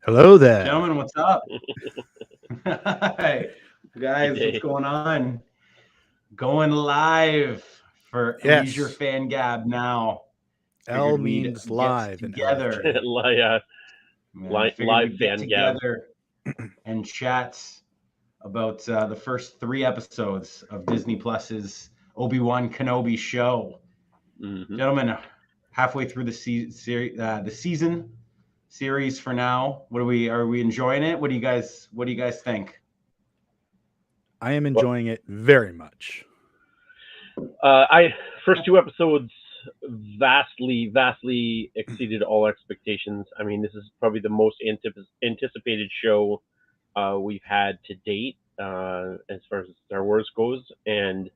Hello there. Gentlemen, what's up? Hi, guys, Good what's day. going on? Going live for Leisure Yes, Fan Gab now. L Figured we'd means get live in together. LFG. Man, I figured Live we'd get fan gab. together and chat about the first three episodes of Disney Plus's Obi-Wan Kenobi show. hmm Gentlemen, halfway through the season series for now. Are we enjoying it? What do you guys think? I am enjoying it very much. I first two episodes vastly exceeded all expectations. I mean, this is probably the most anticipated show we've had to date as far as Star Wars goes, and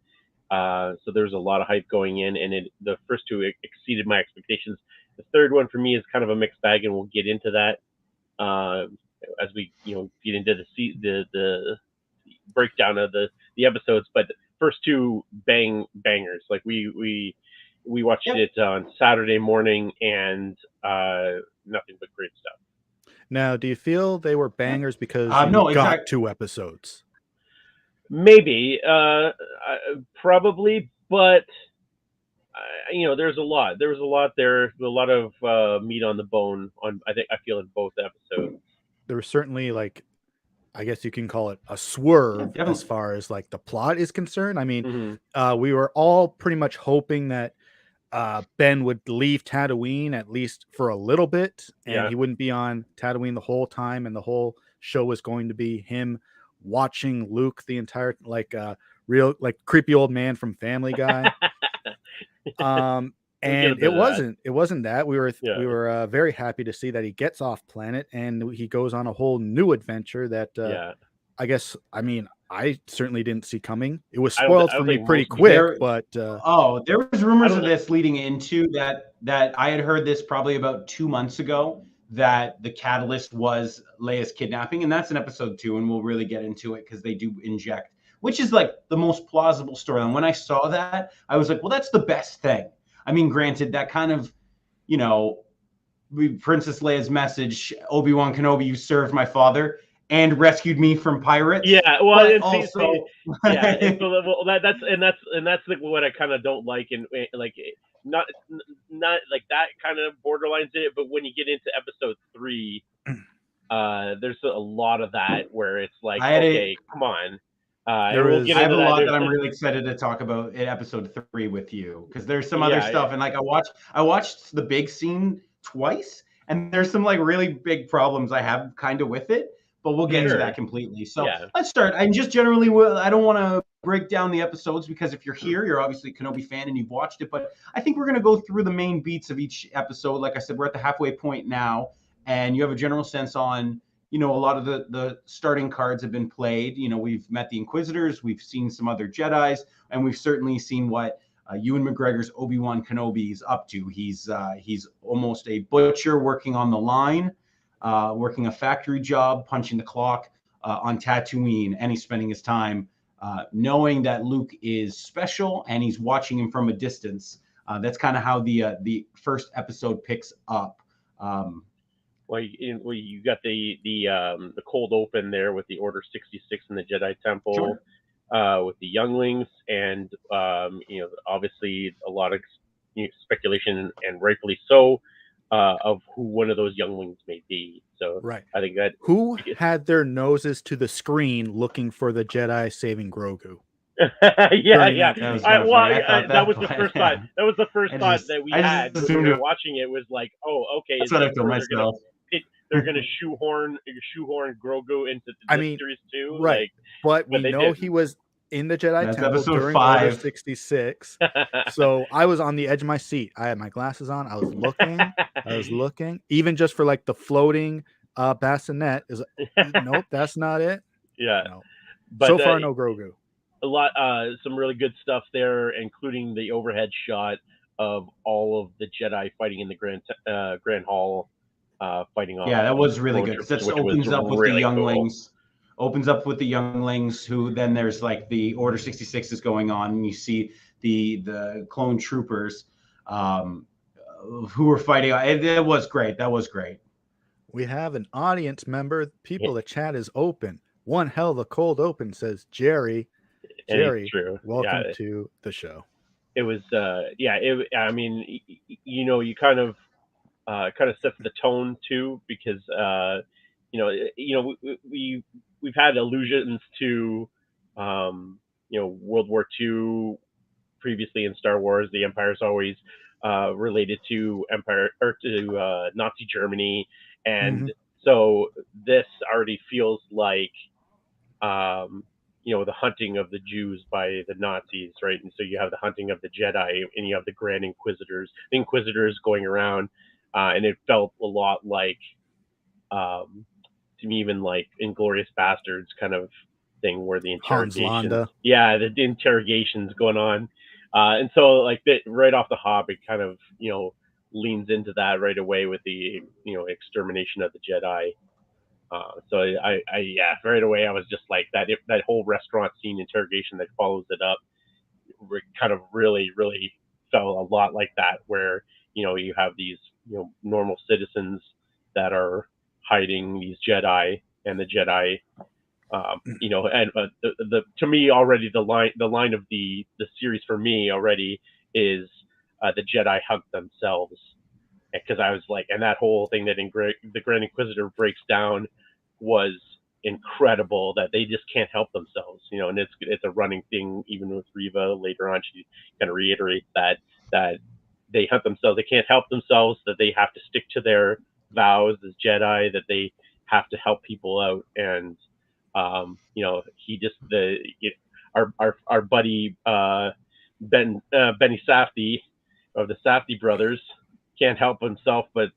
so there's a lot of hype going in, and the first two exceeded my expectations. The third one for me is kind of a mixed bag, and we'll get into that as we get into the breakdown of the episodes. But the first two bangers. Like we watched Yep. it on Saturday morning, and nothing but great stuff. Now, do you feel they were bangers because you No, got exactly. 2 episodes? Maybe, probably, but there's a lot. There was a lot there. A lot of meat on the bone. I feel in both episodes. There was certainly, like, I guess you can call it a swerve as definitely. far as like the plot is concerned. I mean, hmm we were all pretty much hoping that Ben would leave Tatooine at least for a little bit, and Yeah. he wouldn't be on Tatooine the whole time, and the whole show was going to be him watching Luke the entire real like creepy old man from Family Guy. We'll get a And bit of that. it wasn't that. We Yeah. were very happy to see that he gets off planet and he goes on a whole new adventure that Yeah. I mean, I certainly didn't see coming. It was I don't spoiled I for don't me think pretty most people. quick, There, but there was I rumors don't of know. this leading into that I had heard this probably about 2 months ago that the catalyst was Leia's kidnapping, and that's in episode 2, and we'll really get into it because they do inject, which is like the most plausible storyline. When I saw that, I was like, well, that's the best thing. I mean, granted, that kind of, you know, Princess Leia's message, Obi-Wan Kenobi, you served my father and rescued me from pirates. Yeah, well, But and also, yeah, and so well, that's like what I kind of don't like, and like not not like that kind of borderlines in it, but when you get into episode 3, there's a lot of that where it's like, I had okay, come on, there and we'll get I have is a into that. lot There's that I'm really excited to talk about in episode 3 with you because there's some other yeah, stuff, and like I watched the big scene twice, and there's some like really big problems I have kind of with it, but we'll get to sure, that completely. So yeah, let's start. And just generally, I don't want to break down the episodes because if you're here, you're obviously a Kenobi fan and you've watched it, but I think we're going to go through the main beats of each episode. Like I said, we're at the halfway point now, and you have a general sense on a lot of the starting cards have been played. We've met the Inquisitors, we've seen some other Jedis, and we've certainly seen what Ewan McGregor's Obi-Wan Kenobi is up to. He's almost a butcher working on the line, working a factory job, punching the clock on Tatooine, and he's spending his time knowing that Luke is special, and he's watching him from a distance. That's kind of how the first episode picks up. well, you got the cold open there with the Order 66 in the Jedi Temple. Sure. With the younglings, and obviously a lot of speculation, and rightfully so, of who one of those younglings may be. So right. I think that Who had their noses to the screen looking for the Jedi saving Grogu? yeah. That was I, kind of well, funny. I I, thought that was the first thought. That was the first thought that we had when we were watching it. Was like, oh, okay, That's what I told myself. They're gonna shoehorn Grogu into this series too, right? Like, but we know didn't. he was in the Jedi That's Temple episode during 5. Order 66. So I was on the edge of my seat. I had my glasses on. I was looking, even just for like the floating bassinet. Is nope, that's not it. Yeah, no. But so far no Grogu. A lot, some really good stuff there, including the overhead shot of all of the Jedi fighting in the Grand Hall, fighting off. Yeah, that was really good because that opens up with really the younglings. Cool. Opens up with the younglings, who then there's like the Order 66 is going on, and you see the clone troopers who were fighting. It was great. That was great. We have an audience member. People, the chat is open. One hell of a cold open, says Jerry. And it's Jerry, true. welcome to the show. It was, I mean, you kind of sets the tone too, because we've had allusions to World War II previously in Star Wars. The Empire's always related to Empire or to Nazi Germany, and so this already feels like the hunting of the Jews by the Nazis, right? And so you have the hunting of the Jedi, and you have the Grand Inquisitors, going around, and it felt a lot like, to me, even like Inglorious Bastards kind of thing, where the interrogations, the interrogations going on, and so like right off the hop, it kind of leans into that right away with the extermination of the Jedi. So I right away I was just like that whole restaurant scene interrogation that follows it up kind of really felt a lot like that, where you have these normal citizens that are hiding these Jedi, and the Jedi and the to me already the line of the series for me already is the Jedi hug themselves, because I was like, and that whole thing that the Grand Inquisitor breaks down was incredible, that they just can't help themselves, and it's a running thing even with Reva later on. She kind of reiterates that they hunt themselves, they can't help themselves, that they have to stick to their vows as Jedi, that they have to help people out, and he just our buddy Benny Safdie of the Safdie brothers can't help himself but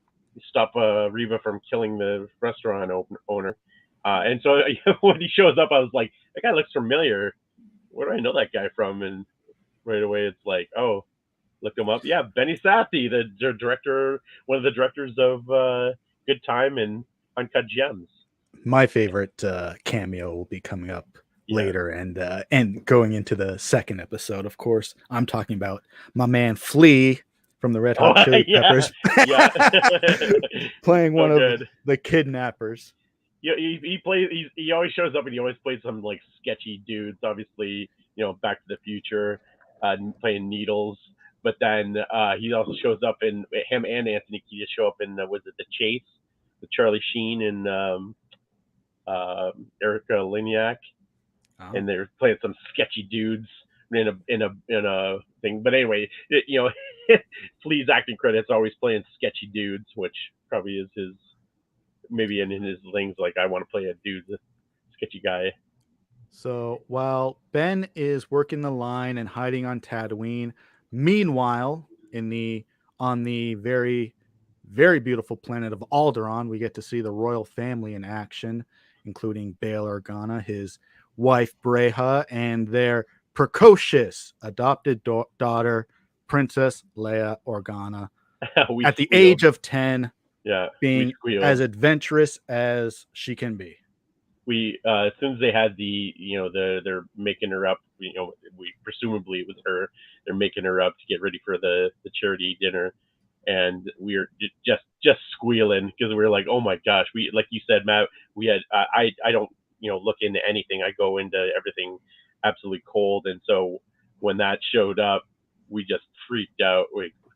stop Reva from killing the restaurant owner. And so when he shows up, I was like, that guy looks familiar. Where do I know that guy from? And right away, it's like, oh, look him up. Yeah, Benny Safdie, the director, one of the directors of Good Time and Uncut Gems. My favorite cameo will be coming up later, and going into the second episode. Of course, I'm talking about my man Flea from the Red Hot Chili Peppers, playing one of the kidnappers. Yeah, he always shows up, and he always plays some like sketchy dudes. Obviously, Back to the Future, playing Needles. But then he also shows up in him and Anthony Kiedis show up in was it The Chase with Charlie Sheen and Erica Liniak, and they're playing some sketchy dudes in a thing. But anyway, Flea's acting credits always playing sketchy dudes, which probably is his, maybe in his things, like I want to play a dude, a sketchy guy. So while Ben is working the line and hiding on Tatooine, meanwhile on the very, very beautiful planet of Alderaan, we get to see the royal family in action, including Bail Organa, his wife Breha, and their precocious adopted daughter, Princess Leia Organa, at the age of 10, being as adventurous as she can be. We as soon as they had they're making her up, presumably it was her, they're making her up to get ready for the charity dinner, and we were just squealing, because we were like, oh my gosh, we, like you said, Matt, we had I don't look into anything, I go into everything absolutely cold, and so when that showed up, we just freaked out.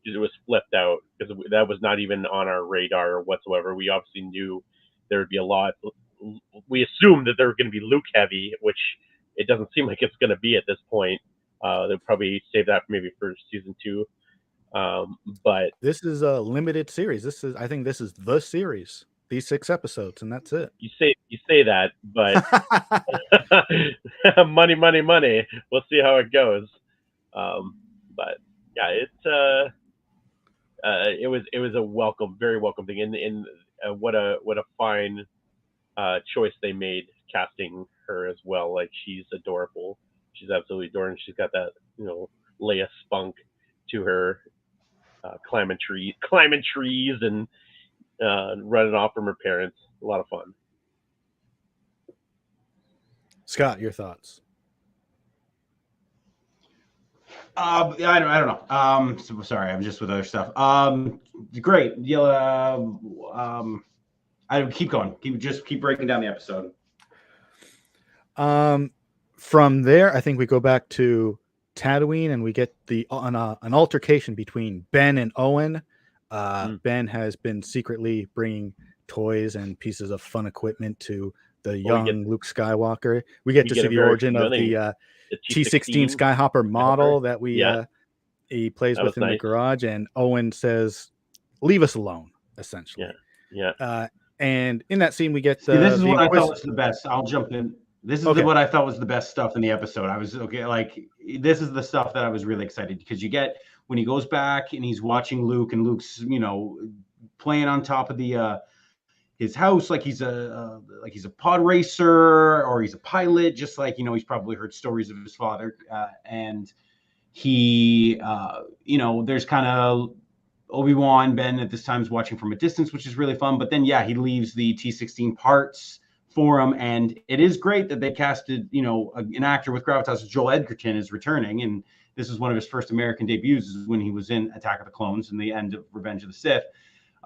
It was flipped out, because that was not even on our radar whatsoever. We obviously knew there would be a lot. We assumed that they were going to be Luke heavy, which it doesn't seem like it's going to be at this point. They'll probably save that maybe for season 2. But this is a limited series. I think this is the series. These 6 episodes, and that's it. You say that, but money. We'll see how it goes. But yeah, it was a very welcome thing, and what a fine choice they made casting her as well. Like, she's adorable. She's absolutely adorable. She's got that Leia spunk to her, climbing trees and running off from her parents. A lot of fun. Scott, your thoughts? I don't know. So sorry, I'm just with other stuff. Great. I I keep going. Keep breaking down the episode. From there, I think we go back to Tatooine and we get an altercation between Ben and Owen. Ben has been secretly bringing toys and pieces of fun equipment to the young Luke Skywalker. We get to see the origin of the T-16 Skyhopper model that he plays with in the garage, and Owen says, "Leave us alone," essentially. And in that scene, we get this is what I thought was the best. I'll jump in. This is what I thought was the best stuff in the episode. I was this is the stuff that I was really excited because you get when he goes back and he's watching Luke, and Luke's playing on top of the his house like he's a pod racer or he's a pilot, just like he's probably heard stories of his father, and he there's kind of Obi-Wan. Ben at this time is watching from a distance, which is really fun. But then he leaves the T-16 parts for him, and it is great that they casted an actor with gravitas. Joel Edgerton is returning, and this is one of his first American debuts when he was in Attack of the Clones and the end of Revenge of the Sith,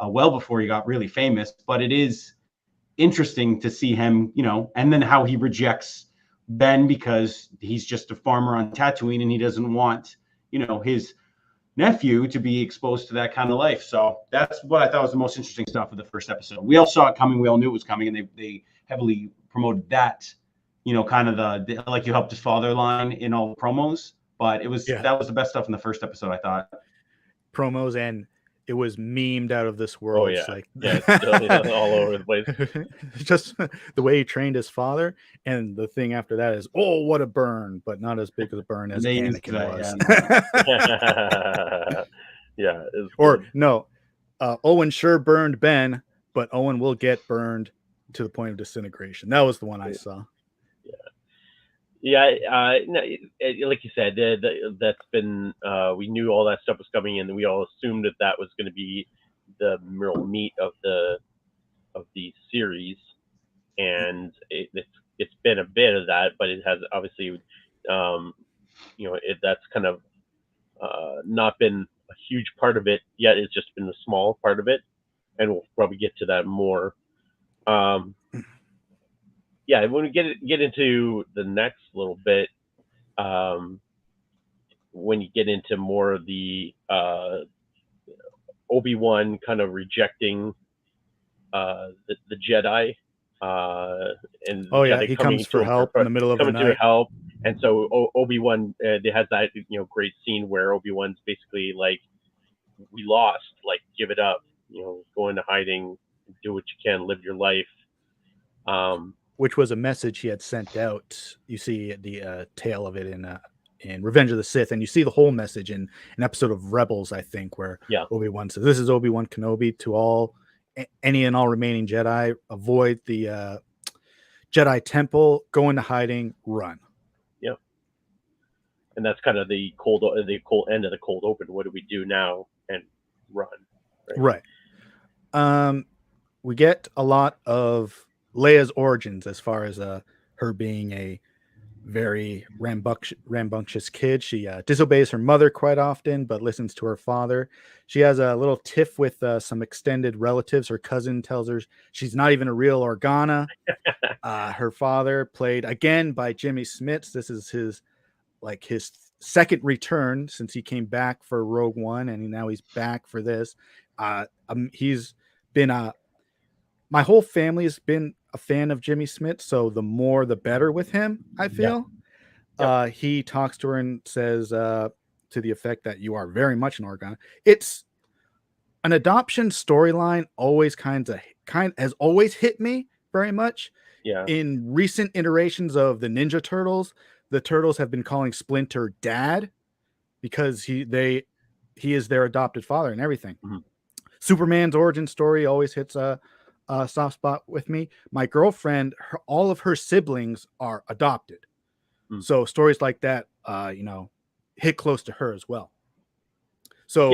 well before he got really famous. But it is interesting to see him, and then how he rejects Ben because he's just a farmer on Tatooine and he doesn't want his nephew to be exposed to that kind of life. So that's what I thought was the most interesting stuff of the first episode. We all saw it coming. We all knew it was coming, and they heavily promoted that, kind of the like you helped his father line in all the promos. But it was that was the best stuff in the first episode, I thought. Promos, and it was memed out of this world. It's all over the place. Just the way he trained his father, and the thing after that is, oh, what a burn, but not as big of a burn as Anakin was. Or no, Owen sure burned Ben, but Owen will get burned to the point of disintegration. That was the one I saw. Like you said, that's been we knew all that stuff was coming, and we all assumed that was going to be the real meat of the series, and it's been a bit of that, but it has obviously that's kind of not been a huge part of it yet. It's just been a small part of it, and we'll probably get to that more. When we get into the next little bit, when you get into more of the Obi-Wan kind of rejecting the Jedi, and he comes for help in the middle of the night. Help, and so Obi-Wan they has that great scene where Obi-Wan's basically like, "We lost, like give it up, go into hiding, do what you can, live your life." Which was a message he had sent out. You see the tale of it in Revenge of the Sith, and you see the whole message in an episode of Rebels, I think, where Obi-Wan says, "This is Obi-Wan Kenobi to all, any and all remaining Jedi. Avoid the Jedi Temple. Go into hiding. Run." Yep. And that's kind of the cold end of the cold open. What do we do now? And run. Right. We get a lot of Leia's origins as far as her being a very rambunctious kid. She disobeys her mother quite often, but listens to her father. She has a little tiff with some extended relatives. Her cousin tells her she's not even a real Organa. Her father, played again by Jimmy Smits. This is his second return since he came back for Rogue One, and now he's back for this. He's been my whole family has been a fan of Jimmy Smits, so the more the better with him, I feel. He talks to her and says to the effect that you are very much an Organa. It's an adoption storyline has always hit me very much. In recent iterations of the Ninja Turtles, the Turtles have been calling Splinter Dad because he is their adopted father and everything. Superman's origin story always hits a soft spot with me. My girlfriend, all of her siblings are adopted. So stories like that, hit close to her as well. So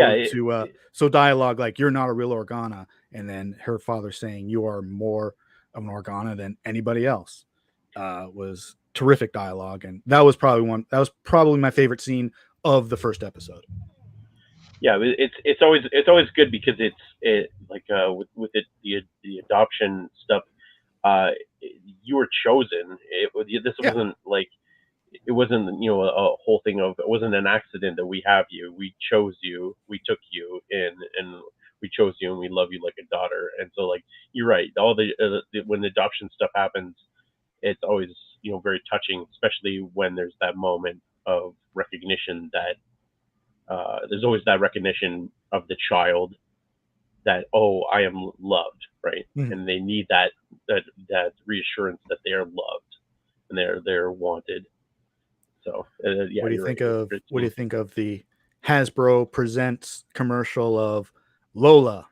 so dialogue like, "You're not a real Organa," and then her father saying, "You are more of an Organa than anybody else," was terrific dialogue. And that was probably my favorite scene of the first episode. yeah, it's always good because it like with it the adoption stuff. Uh, you were chosen. This Yeah. wasn't like it wasn't a whole thing of it wasn't an accident that we have you. We chose you. We took you in and we chose you and we love you like a daughter. And so like you're right. All when the adoption stuff happens, it's always very touching, especially when there's that moment of recognition that there's always that recognition of the child that I am loved, right? Mhm. And they need that reassurance that they are loved and they're wanted. So yeah, What do you you're right. think It was of great what do you scene. think of the Hasbro presents commercial of Lola,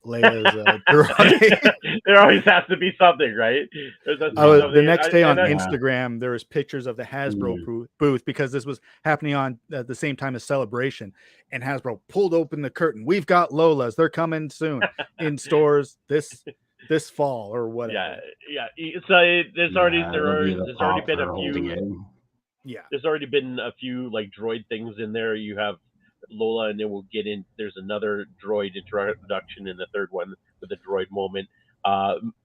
Leia's droid? There always has to be something, right? There has to I be was Yeah. the something. next day on Yeah. Instagram. There was pictures of the Hasbro Mm. booth because this was happening on at the same time as Celebration, and Hasbro pulled open the curtain. We've got Lolas. They're coming soon in stores this fall or Yeah, whatever. yeah. So Yeah, it'll be the there's already pop been her a holding few it. Yeah. there's already been a few like droid things in there. You have Lola, and then we'll get in. There's another droid introduction in the third one with a droid moment.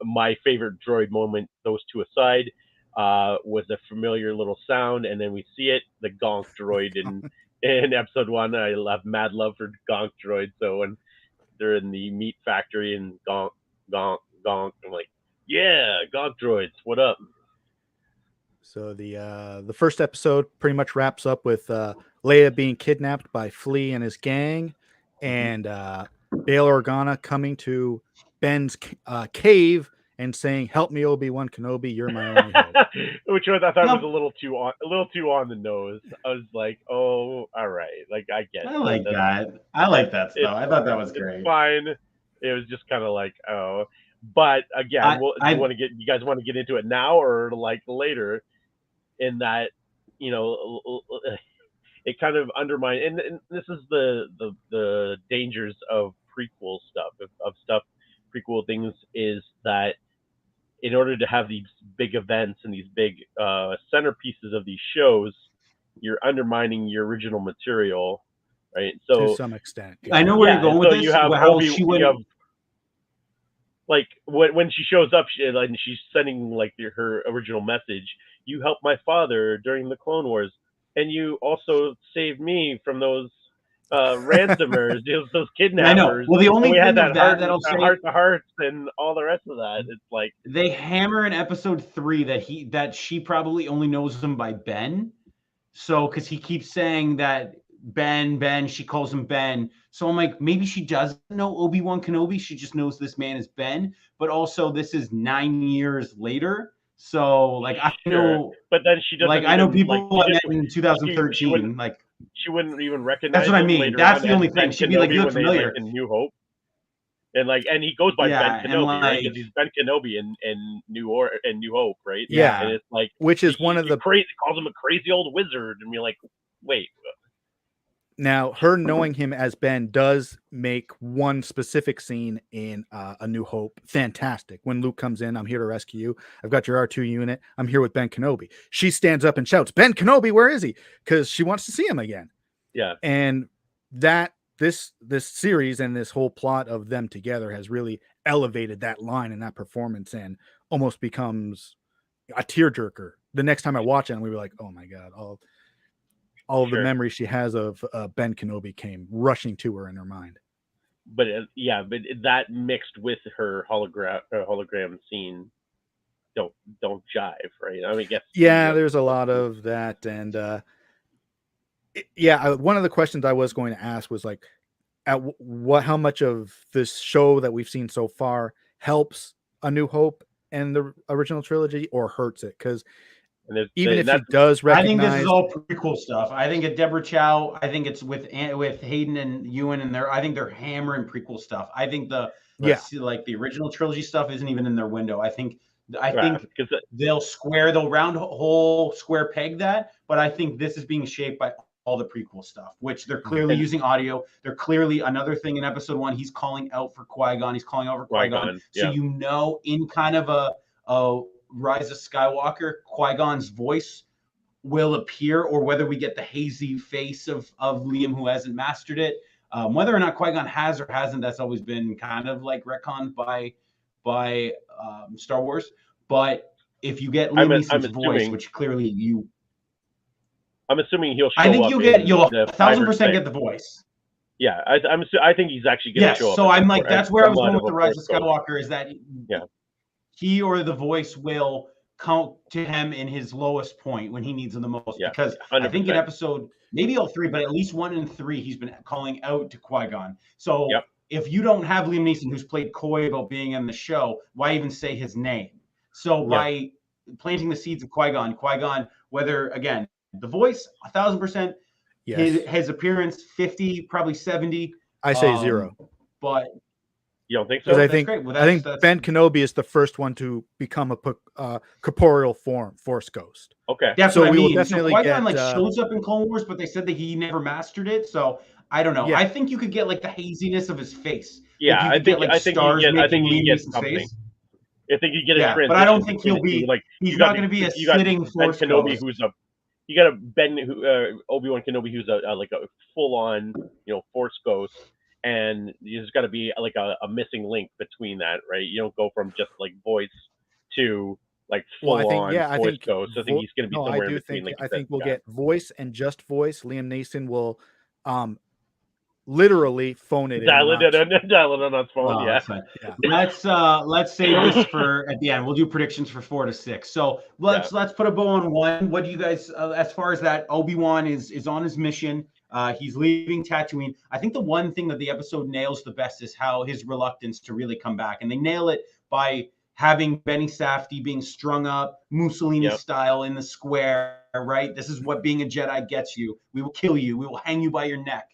My favorite droid moment, those two aside, was a familiar little sound, and then we see it, the Gonk droid in episode one. I have mad love for Gonk droid. So when they're in the meat factory and Gonk, Gonk, Gonk, I'm like, yeah, Gonk droids, what up? So the first episode pretty much wraps up with Leia being kidnapped by Flea and his gang, and Bail Organa coming to Ben's cave and saying, "Help me, Obi-Wan Kenobi. You're my only hope." Which I thought was Yep. a little too on the nose. I was like, oh, all right, like I get I it. like That's that. I like that it's stuff. I thought that was it's great. fine. It was just kind of like, oh, but again, I do I you guys want to get into it now or like later? In that, you know, it kind of undermines, and this is the dangers of prequel stuff of stuff prequel things is that in order to have these big events and these big centerpieces of these shows, you're undermining your original material, right? To So some extent, I yeah. know where you're yeah, and going with so this. you have How she you have went. like when she shows up and she's sending like her original message. You helped my father during the Clone Wars, and you also saved me from those ransomers, those I know. kidnappers, Well, the and only we had thing that of that I'll say, heart to hearts and all the rest of that. It's like they hammer in episode 3 that she probably only knows him by Ben. So, because he keeps saying that Ben, she calls him Ben. So I'm like, maybe she doesn't know Obi-Wan Kenobi. She just knows this man is Ben. But also, this is 9 years later. So, like, sure, but then she doesn't I know even like people I met in she wouldn't 2013. Like, even that's recognize what I him mean. later That's on the as only thing. Ben She'd be like, Kenobi you look when they like familiar. in New Hope. And he goes by Ben Yeah, and Kenobi, right? like, Because he's Ben Kenobi in New Hope, right? Yeah, And yeah, it's like which is one of the crazy calls him a crazy old wizard, and you're like, wait, now her knowing him as Ben does make one specific scene in A New Hope fantastic. When Luke comes in, I'm here to rescue you. I've got your R2 unit. I'm here with Ben Kenobi. She stands up and shouts, "Ben Kenobi, where is he?" Because she wants to see him again. yeah, And that this series and this whole plot of them together has really elevated that line and that performance and almost becomes a tearjerker. The next time I watch it, and we were like, "Oh my god!" All of the sure. memories she has of Ben Kenobi came rushing to her in her mind. But but that mixed with her hologram scene don't jive, right? I mean, I guess Yeah, there's a lot of that, and one of the questions I was going to ask was like, how much of this show that we've seen so far helps A New Hope and the original trilogy, or hurts it? Because even if she does I think this is recognize, all prequel stuff. I think at Deborah Chow, I think it's with Hayden and Ewan, and I think they're hammering prequel stuff. I think yeah, like the original trilogy stuff isn't even in their window. I think because they'll round hole square peg that, but I think this is being shaped by all the prequel stuff, which they're clearly using audio. They're clearly another thing in episode 1. He's calling out for Qui-Gon. He's calling out for Qui-Gon. So yeah. in kind of a Rise of Skywalker, Qui-Gon's voice will appear, or whether we get the hazy face of Liam who hasn't mastered it. Whether or not Qui-Gon has or hasn't, that's always been kind of like retconned by Star Wars. But if you get Liam Neeson's voice, which clearly you, I'm assuming he'll show I think up you'll the 1,000% get the voice. Yeah, I think he's actually going to show up. So I'm like, that's where I was going with the Rise of Force Skywalker, is that he or the voice will count to him in his lowest point when he needs him the most. Yeah, because 100%. I think in episode, maybe all 3, but at least 1 and 3, he's been calling out to Qui-Gon. So if you don't have Liam Neeson, who's played coy about being in the show, why even say his name? So by planting the seeds of Qui-Gon, whether, again, the voice, 1,000%, his appearance, 50, probably 70. I say 0. But you don't think so? Because I think Ben Kenobi is the first one to become a corporeal Force ghost. Okay, that's so what I mean. Will definitely so Qui-Gon shows up in Clone Wars, but they said that he never mastered it. So I don't know. I think you could get like the haziness of his face. Yeah, I think you get something. Face. I think you get a transition. But I don't think he'll be like. He's not going to be a sitting Force Kenobi ghost. You got a Obi-Wan Kenobi who's like a full-on Force ghost, and there's got to be like a missing link between that, right? You don't go from just like voice to like full-on Force ghost. I think he's going to be somewhere in between. I think we'll get voice and just voice. Liam Neeson will literally phone it dial it on his phone. Let's save this for at the end. We'll do predictions for 4 to 6. So let's put a bow on 1. What do you guys, as far as that, Obi-Wan is on his mission. He's leaving Tatooine. I think the one thing that the episode nails the best is how his reluctance to really come back, and they nail it by having Benny Safdie being strung up Mussolini style in the square. Right, this is what being a Jedi gets you. We will kill you. We will hang you by your neck.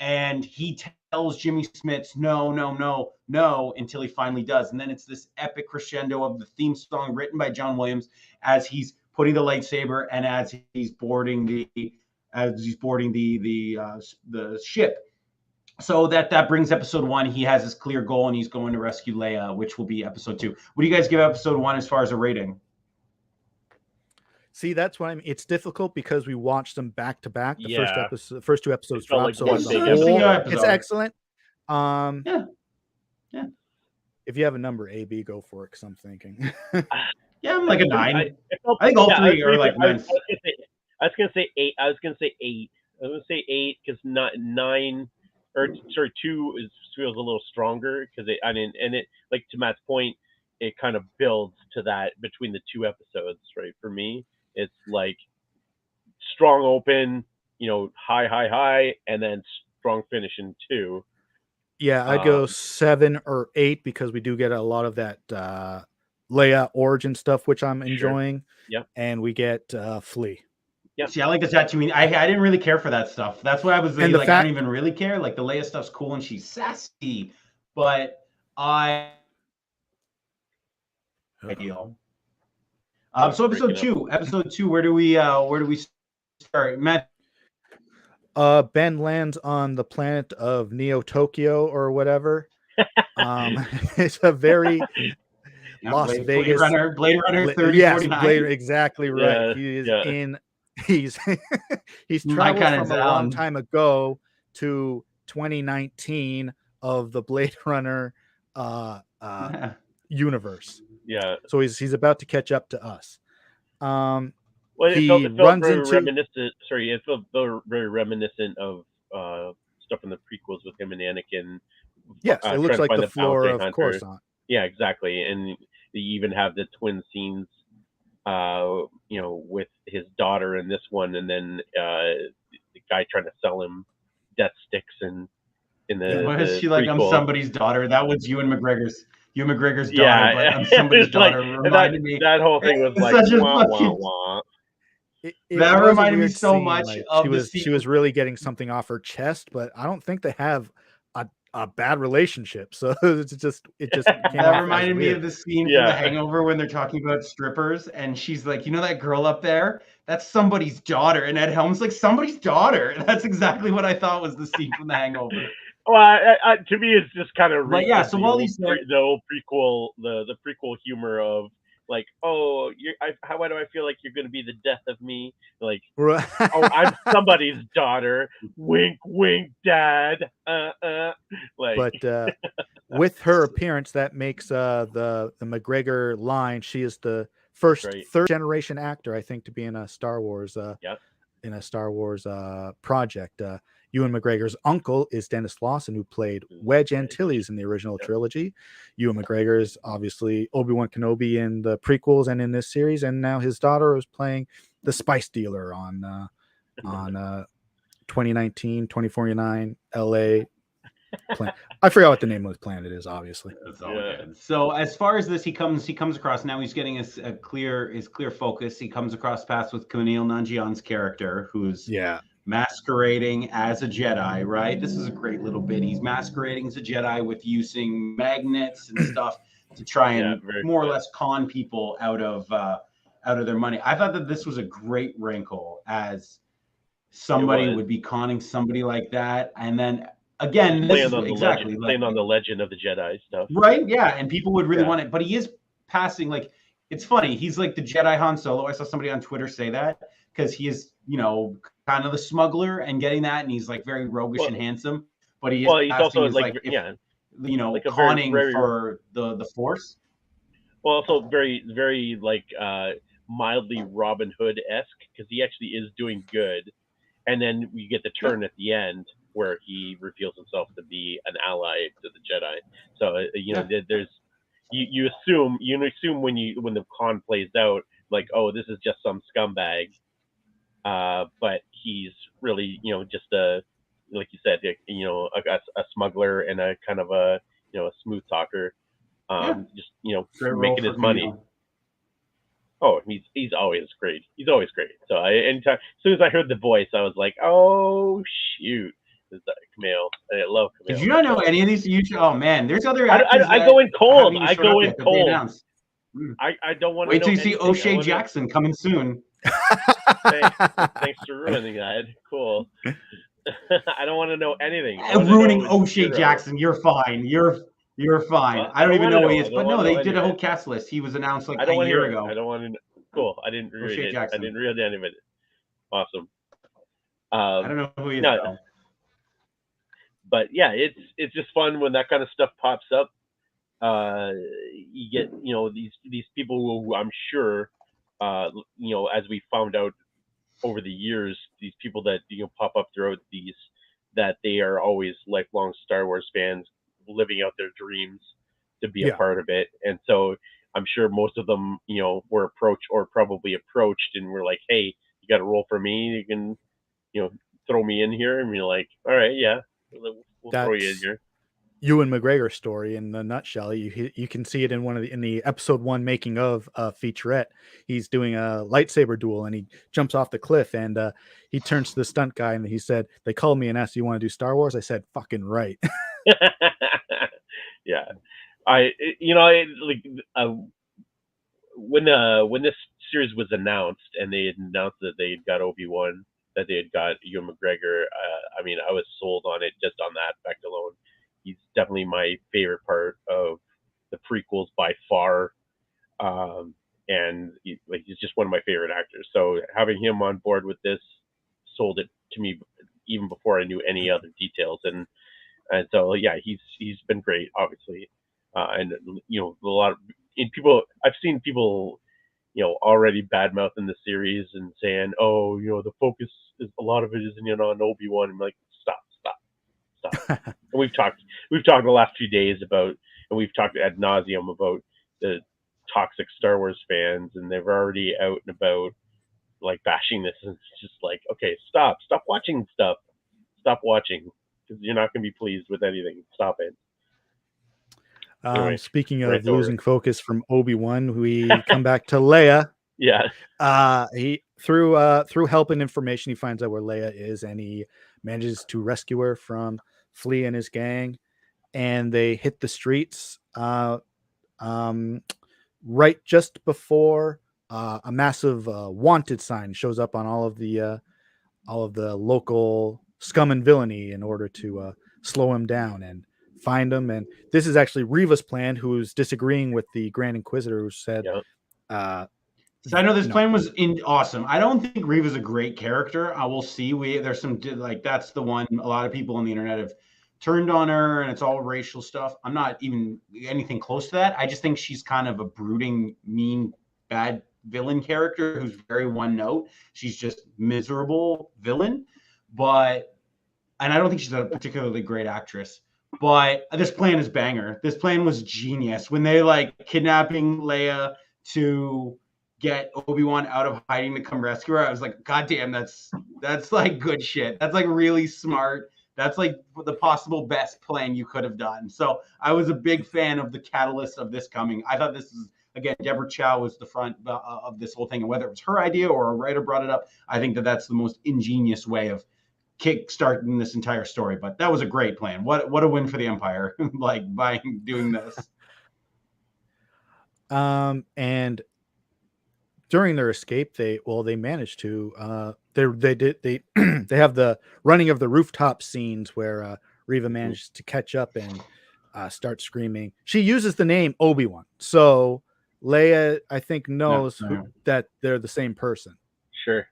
And he tells Jimmy Smits, no, until he finally does. And then it's this epic crescendo of the theme song written by John Williams as he's putting the lightsaber and as he's boarding the ship. So that brings episode 1. He has his clear goal and he's going to rescue Leia, which will be episode 2. What do you guys give episode 1 as far as a rating? See, that's why it's difficult because we watched them back to back. The first 2 episodes dropped, so it's excellent. If you have a number, AB, go for it, because I'm thinking. I'm like a 9. I think all 3 are like 9. I was gonna say 8. I was gonna say 8 because 9 or sorry 2 feels a little stronger because it like to Matt's point, it kind of builds to that between the 2 episodes, right? For me. It's like strong open, high, and then strong finish in 2. Yeah, I'd go 7 or 8 because we do get a lot of that Leia origin stuff, which I'm enjoying. Yeah, and we get Flea. Yeah. See, I like the Tatooine. I didn't really care for that stuff. That's why I was like, I don't even really care. Like the Leia stuff's cool and she's sassy, but ideal. So episode 2, where do we start, Matt? Ben lands on the planet of Neo Tokyo or whatever. It's a very Las Vegas Blade Runner 3049. Exactly right. He is he's traveled from a long time ago to 2019 of the Blade Runner universe. Yeah. So he's about to catch up to us. Well, it felt very reminiscent. Sorry, it felt very reminiscent of stuff in the prequels with him and Anakin. Yes, it looks like the floor of Coruscant. Yeah, exactly. And you even have the twin scenes, with his daughter in this one, and then the guy trying to sell him death sticks in the. Why is she like, I'm somebody's daughter? That was Ewan McGregor's daughter, but I'm somebody's daughter. Reminded me. That whole thing was like such a wah, fucking. wah, wah. That reminded me so much of she was really getting something off her chest, but I don't think they have a bad relationship. So it just that reminded me of the scene from The Hangover when they're talking about strippers, and she's like, that girl up there, that's somebody's daughter, and Ed Helms like, somebody's daughter. That's exactly what I thought was the scene from The Hangover. Well, to me, it's just kind of so while he's the old prequel, the prequel humor of like, oh, why do I feel like you're going to be the death of me? Like, Right. oh, I'm somebody's daughter. Wink, wink, dad. Like, But with her appearance, that makes the McGregor line. She is the first right. third generation actor, I think, to be in a Star Wars Yep. project. Ewan McGregor's uncle is Dennis Lawson, who played Wedge Antilles in the original trilogy. Ewan McGregor is obviously Obi-Wan Kenobi in the prequels and in this series, and now his daughter is playing the spice dealer on 2019 2049 LA planet. I forgot what the name of the planet is, obviously. That's all good. So as far as this, he comes across now. He's getting his clear focus. He comes across paths with Kumail Nanjian's character, who's masquerading as a Jedi. Right. This is a great little bit. He's masquerading as a Jedi with using magnets and stuff to try and more or less con people out of their money. I thought that this was a great wrinkle, as somebody would be conning somebody like that, and then. Again, this is exactly playing on the legend of the Jedi stuff, right? Yeah, and people would really want it, but he is passing. Like, it's funny. He's like the Jedi Han Solo. I saw somebody on Twitter say that, because he is, kind of the smuggler and getting that, and he's like very roguish and handsome. But he's also like conning for the Force. Well, also very very like mildly Robin Hood-esque, because he actually is doing good, and then we get the turn at the end, where he reveals himself to be an ally to the Jedi. So there's you assume when the con plays out, like, oh, this is just some scumbag, but he's really just a, like you said, a smuggler and a kind of a a smooth talker, just making his money. Oh, he's always great. He's always great. So anytime, as soon as I heard the voice, I was like, oh shoot. Kumail. I love Kumail. Did you not know any of these? Oh man, there's other actors. I go in cold. I go in cold. I don't want to. Wait till you see O'Shea Jackson coming soon. Thanks for ruining that. Cool. I don't want to know anything. Ruining O'Shea Jackson. You're fine. You're fine. Well, I don't even know who he is. But no, they did a whole cast list. He was announced like a year ago. I don't want to know. Cool. I didn't read it. I didn't read any of it. Awesome. I don't know who he is. No. But yeah, it's just fun when that kind of stuff pops up. You get these people who I'm sure as we found out over the years, these people that pop up throughout these, that they are always lifelong Star Wars fans living out their dreams to be a part of it. And so I'm sure most of them were approached or probably approached and were like, hey, you got a role for me, you can throw me in here, and you're like, all right, yeah. We'll throw you in here. Ewan McGregor story in the nutshell. You can see it in the episode 1 making of featurette. He's doing a lightsaber duel and he jumps off the cliff, and he turns to the stunt guy and he said, "They called me and asked, you want to do Star Wars?" I said, "Fucking right." Yeah, when this series was announced and they had announced that they had got Obi-Wan, that they had got Ewan McGregor, I was sold on it just on that fact alone. He's definitely my favorite part of the prequels by far, and he's just one of my favorite actors. So having him on board with this sold it to me even before I knew any other details, and so yeah, he's been great, obviously, and a lot of people. I've seen people already badmouthing the series and saying, oh, the focus is, a lot of it isn't on Obi-Wan. I'm like, stop. And we've talked the last few days about, and we've talked ad nauseum about the toxic Star Wars fans, and they're already out and about like bashing this. And it's just like, okay, stop watching stuff. Stop watching, because you're not going to be pleased with anything. Stop it. Anyway, speaking of losing focus from Obi-Wan, we come back to Leia. Yeah. He through help and information, he finds out where Leia is, and he manages to rescue her from Flea and his gang. And they hit the streets right just before a massive wanted sign shows up on all of the local scum and villainy in order to slow him down and find him. And this is actually Reva's plan, who's disagreeing with the Grand Inquisitor, who said, So I know this plan was awesome. I don't think Reeve is a great character. I will see. There's some like that's the one a lot of people on the internet have turned on her, and it's all racial stuff. I'm not even anything close to that. I just think she's kind of a brooding, mean, bad villain character who's very one note. She's just miserable villain, and I don't think she's a particularly great actress. But this plan is banger. This plan was genius when they like kidnapping Leia to get Obi-Wan out of hiding to come rescue her. I was like, God damn, that's like good shit. That's like really smart. That's like the possible best plan you could have done. So I was a big fan of the catalyst of this coming. I thought this is, again, Deborah Chow was the front of this whole thing. And whether it was her idea or a writer brought it up, I think that's the most ingenious way of kick-starting this entire story. But that was a great plan. What a win for the Empire, like by doing this. And during their escape, they managed to they have the running of the rooftop scenes where Reva manages to catch up and start screaming. She uses the name Obi-Wan, so Leia I think knows that they're the same person. Sure.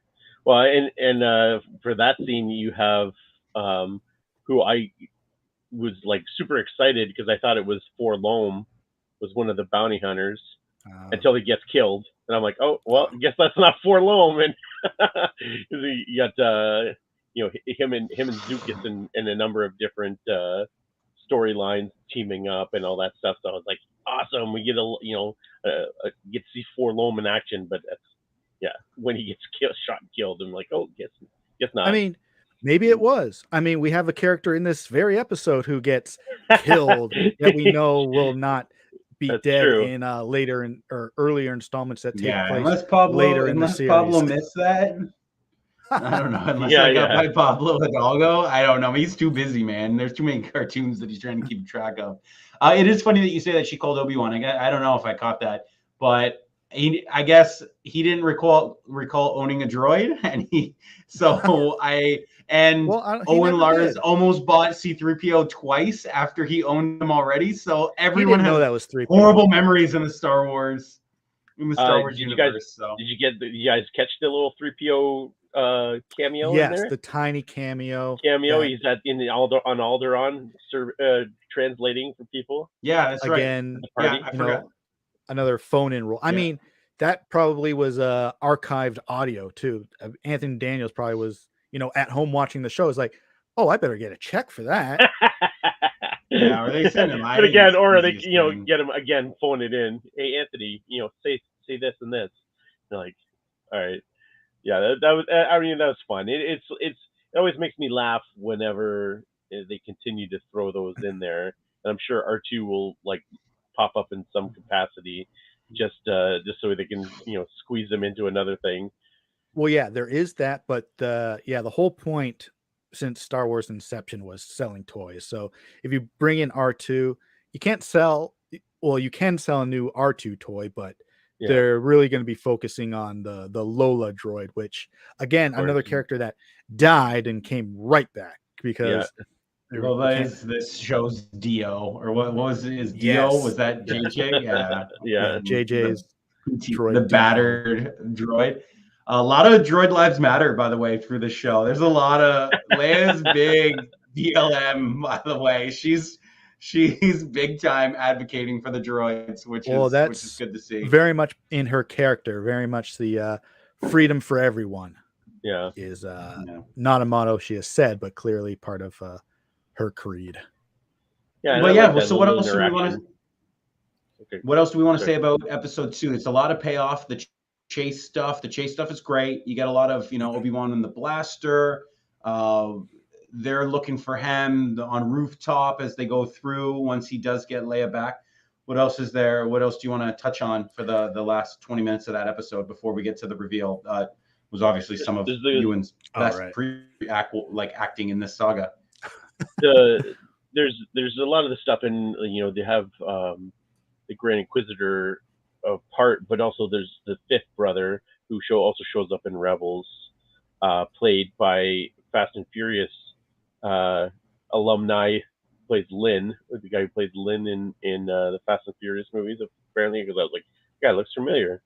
Well, and for that scene, you have who I was like super excited because I thought it was Forlom, was one of the bounty hunters until he gets killed. And I'm like, oh, well, I guess that's not Forlom. And you got, him and Zukas in a number of different storylines teaming up and all that stuff. So I was like, awesome. We get get to see Forlom in action, but when he gets shot and killed, I'm like, oh, guess not. I mean, maybe it was. I mean, we have a character in this very episode who gets killed that we know will not be dead true. In later or earlier installments that take place later in the series. Pablo missed that. I don't know. Unless I got by Pablo Hidalgo. I don't know. He's too busy, man. There's too many cartoons that he's trying to keep track of. It is funny that you say that she called Obi-Wan. I don't know if I caught that, but I guess he didn't recall owning a droid, Owen Lars almost bought C-3PO twice after he owned him already. So everyone has that was 3PO. Horrible memories in the Star Wars universe. Did you guys catch the little 3PO cameo? Yes, in there? The tiny cameo. He's on Alderaan translating for people. Yeah, that's again, right. I forgot. Another phone-in role. I mean, that probably was archived audio too. Anthony Daniels probably was, at home watching the show. Is like, oh, I better get a check for that. Or they send him. But again, or they, get him again, phone it in. Hey, Anthony, say this and this. They're like, all right, yeah, that was. I mean, that was fun. It always makes me laugh whenever they continue to throw those in there. And I'm sure R2 will like pop up in some capacity, just so they can squeeze them into another thing. Well, yeah, there is that, but the whole point since Star Wars Inception was selling toys. So if you bring in R2, you can't sell. Well, you can sell a new R2 toy, but they're really going to be focusing on the Lola droid, which again, another character that died and came right back because. Lola is this show's Dio, or what was his Dio? Yes. Was that JJ? Yeah. JJ's droid, the battered droid. A lot of droid lives matter, by the way, through the show. There's a lot of Leia's big DLM, by the way. She's big time advocating for the droids, which is good to see. Very much in her character, very much the freedom for everyone. Yeah, is not a motto she has said, but clearly part of her creed. Yeah, so what else do we want to? Okay. What else do we want to say about episode 2? It's a lot of payoff. The chase stuff is great. You get a lot of Obi-Wan and the blaster. They're looking for him on rooftop as they go through. Once he does get Leia back, what else is there? What else do you want to touch on for the last 20 minutes of that episode before we get to the reveal? Was obviously some of Ewan's best acting in this saga. There's a lot of the stuff in they have the Grand Inquisitor part, but also there's the fifth brother who also shows up in Rebels, played by Fast and Furious alumni, plays Lynn, the guy who plays Lynn in the Fast and Furious movies. Apparently, because I was like, guy looks familiar.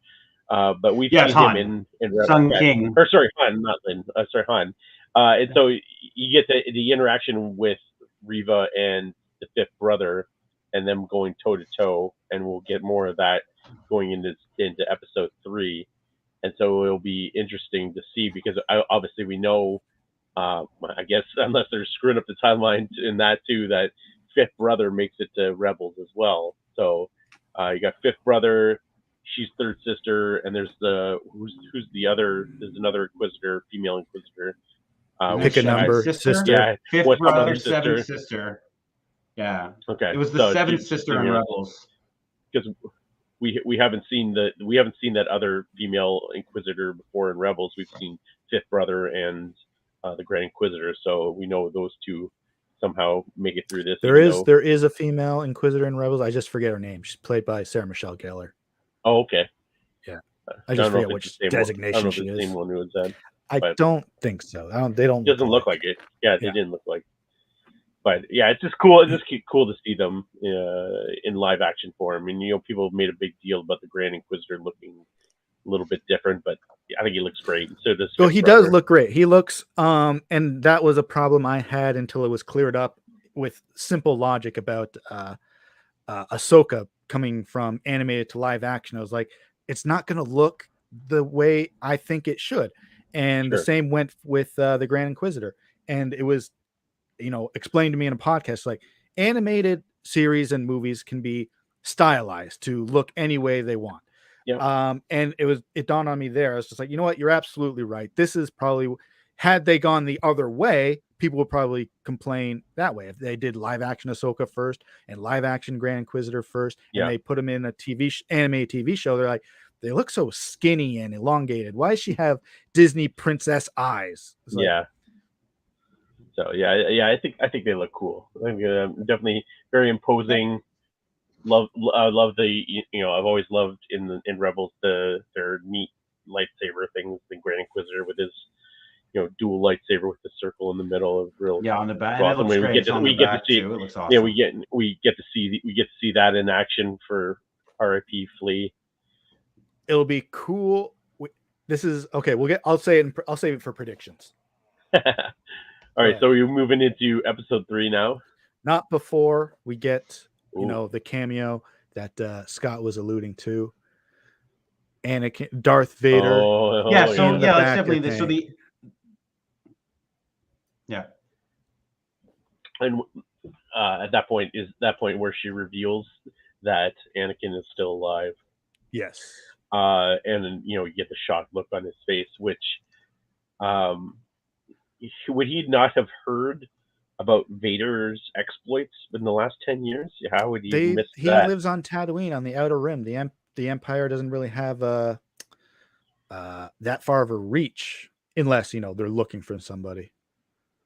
But we've Yeah, it's seen him Han. in Rebels. Sun Yeah. King. Or sorry, Han, not Lin. Sorry, Han. And so you get the interaction with Reva and the fifth brother, and them going toe to toe, and we'll get more of that going into episode 3. And so it'll be interesting to see, because obviously we know, I guess unless they're screwing up the timeline in that too, that fifth brother makes it to Rebels as well. So you got fifth brother, she's third sister, and there's who's the other? There's another Inquisitor, female Inquisitor. Pick a number, sister. Yeah, Fifth what's some brother, other seventh sister. Yeah. Okay, It was the so seventh sister on Rebels. Because we haven't seen that other female Inquisitor before in Rebels. We've seen fifth brother and the Grand Inquisitor, so we know those two somehow make it through this. There is a female Inquisitor in Rebels. I just forget her name. She's played by Sarah Michelle Gellar. Oh, okay. Yeah, I just forget which designation she is. The same one who said. I don't think so. They don't. Doesn't look like it. Yeah, they didn't look like. But yeah, it's just cool. It's just cool to see them in live action form. And people have made a big deal about the Grand Inquisitor looking a little bit different, but I think he looks great. So does. Well, he does look great. He looks. And that was a problem I had until it was cleared up with simple logic about Ahsoka coming from animated to live action. I was like, it's not going to look the way I think it should. And the same went with the Grand Inquisitor. And it was, explained to me in a podcast, like animated series and movies can be stylized to look any way they want. Yeah. And it dawned on me there. I was just like, you know what? You're absolutely right. This is probably, had they gone the other way, people would probably complain that way. If they did live action Ahsoka first and live action Grand Inquisitor first, and they put them in a animated TV show, they're like, they look so skinny and elongated. Why does she have Disney princess eyes? Like, so I think they look cool. I think definitely very imposing. Love the I've always loved in Rebels their neat lightsaber things. The Grand Inquisitor with his dual lightsaber with the circle in the middle of real on the back. Awesome. We get to see it looks awesome. Yeah, we get to see that in action for R.I.P. Flea. It'll be cool. This is okay. I'll save it for predictions. All right, so we're moving into episode 3 now. Not before we get the cameo that Scott was alluding to. Anakin, Darth Vader. Let's definitely this. So and at that point where she reveals that Anakin is still alive. Yes. And you get the shocked look on his face, which would he not have heard about Vader's exploits in the last 10 years? How would he miss that? He lives on Tatooine on the Outer Rim. The Empire doesn't really have that far of a reach unless they're looking for somebody.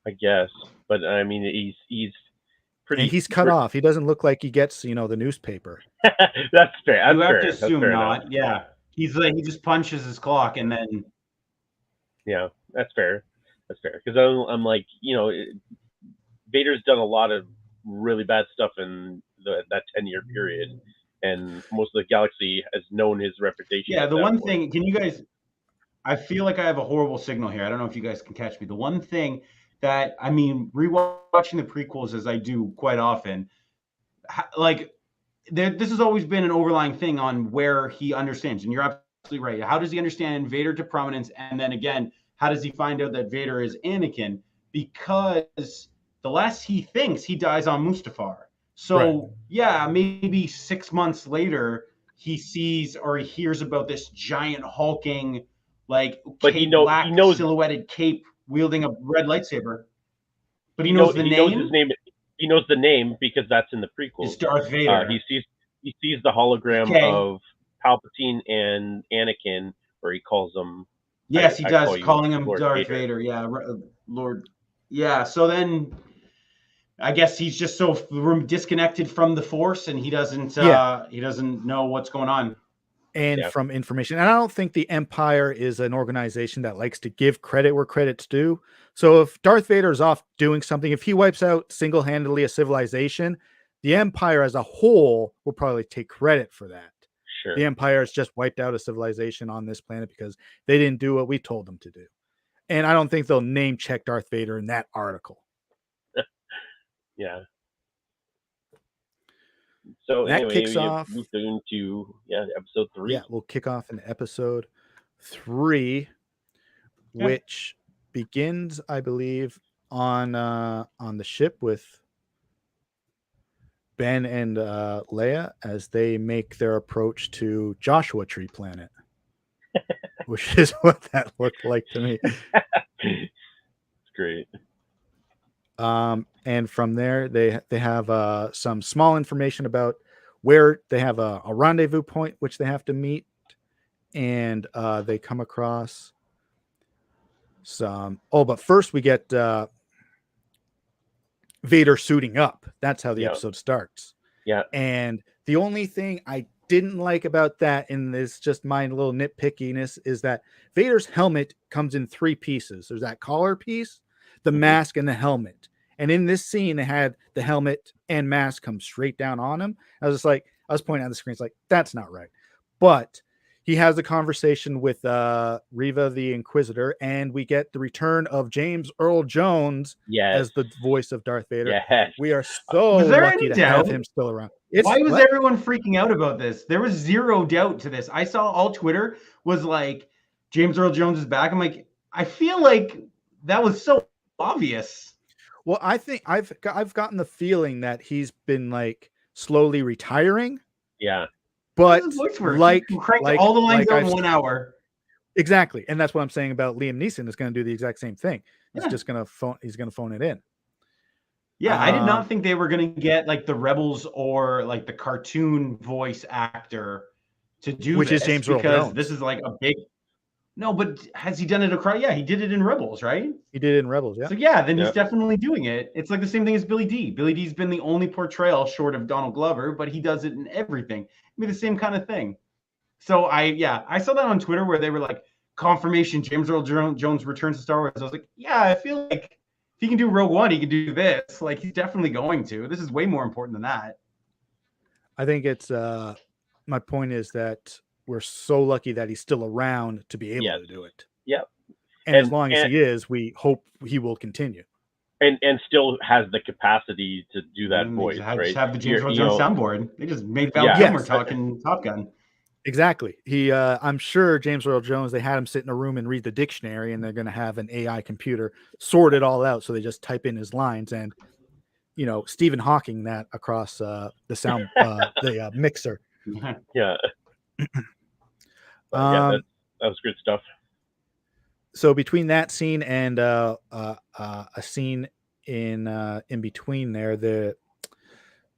I guess, but I mean he's pretty. And he's cut off. He doesn't look like he gets the newspaper. That's fair. You have to assume not. Yeah, he's like he just punches his clock and then. Yeah, that's fair. Because I'm like Vader's done a lot of really bad stuff in that 10-year period, and most of the galaxy has known his reputation. Yeah, the one thing, can you guys? I feel like I have a horrible signal here. I don't know if you guys can catch me. The one thing that rewatching the prequels as I do quite often, this has always been an overlying thing on where he understands, and you're absolutely right. How does he understand Vader to prominence, and then again, how does he find out that Vader is Anakin? Because the less he thinks, he dies on Mustafar. So maybe 6 months later, he sees or he hears about this giant hulking, black silhouetted cape wielding a red lightsaber. But he knows the name. He knows the name because that's in the prequel. It's Darth Vader. He sees the hologram of Palpatine and Anakin, where he calls them. Yes, he does, calling him Darth Vader. Yeah, Lord. Yeah, so then I guess he's just so disconnected from the Force, and he doesn't know what's going on. And from information. And I don't think the Empire is an organization that likes to give credit where credit's due. So if Darth Vader is off doing something, if he wipes out single-handedly a civilization, the Empire as a whole will probably take credit for that. Sure. The Empire has just wiped out a civilization on this planet because they didn't do what we told them to do. And I don't think they'll name check Darth Vader in that article. Yeah. So That anyway, kicks we have off. moved into episode 3. Yeah, we'll kick off in episode 3, which begins, I believe, on the ship with Ben and Leia as they make their approach to Joshua Tree Planet, which is what that looked like to me. It's great. And from there, they have some small information about where they have a rendezvous point, which they have to meet, and they come across some. Oh, but first we get Vader suiting up. That's how the episode starts. Yeah. And the only thing I didn't like about that, in this just my little nitpickiness, is that Vader's helmet comes in 3 pieces. There's that collar piece, the mask, and the helmet. And in this scene, they had the helmet and mask come straight down on him. I was pointing at the screen. It's like, that's not right. But he has a conversation with Reva the Inquisitor, and we get the return of James Earl Jones as the voice of Darth Vader. Yes. We are so lucky to have him still around. Why was everyone freaking out about this? There was zero doubt to this. I saw all Twitter was like, James Earl Jones is back. I'm like, I feel like that was so obvious. Well, I think I've gotten the feeling that he's been like slowly retiring. Yeah. But like all the lines out in 1 hour. Exactly. And that's what I'm saying about Liam Neeson is going to do the exact same thing. He's just going to phone it in. Yeah, I did not think they were going to get like the Rebels or like the cartoon voice actor to do which this, is James Earl because Jones. This is like a big. No, but has he done it across? Yeah, he did it in Rebels, right? He did it in Rebels, yeah. So then he's definitely doing it. It's like the same thing as Billy D. Billy D's been the only portrayal short of Donald Glover, but he does it in everything. It'd be the same kind of thing. So I saw that on Twitter where they were like, confirmation, James Earl Jones returns to Star Wars. I was like, yeah, I feel like if he can do Rogue One, he can do this. Like, he's definitely going to. This is way more important than that. I think it's my point is that we're so lucky that he's still around to be able to do it. Yep. And as long as he is, we hope he will continue. And still has the capacity to do that voice, right? Just have the James Earl Jones soundboard. They just made Val Kilmer talking Top Gun. Exactly. I'm sure James Earl Jones, they had him sit in a room and read the dictionary, and they're going to have an AI computer sort it all out. So they just type in his lines, and, Stephen Hawking that across the sound, the mixer. Yeah. That was good stuff. So between that scene and a scene in between there,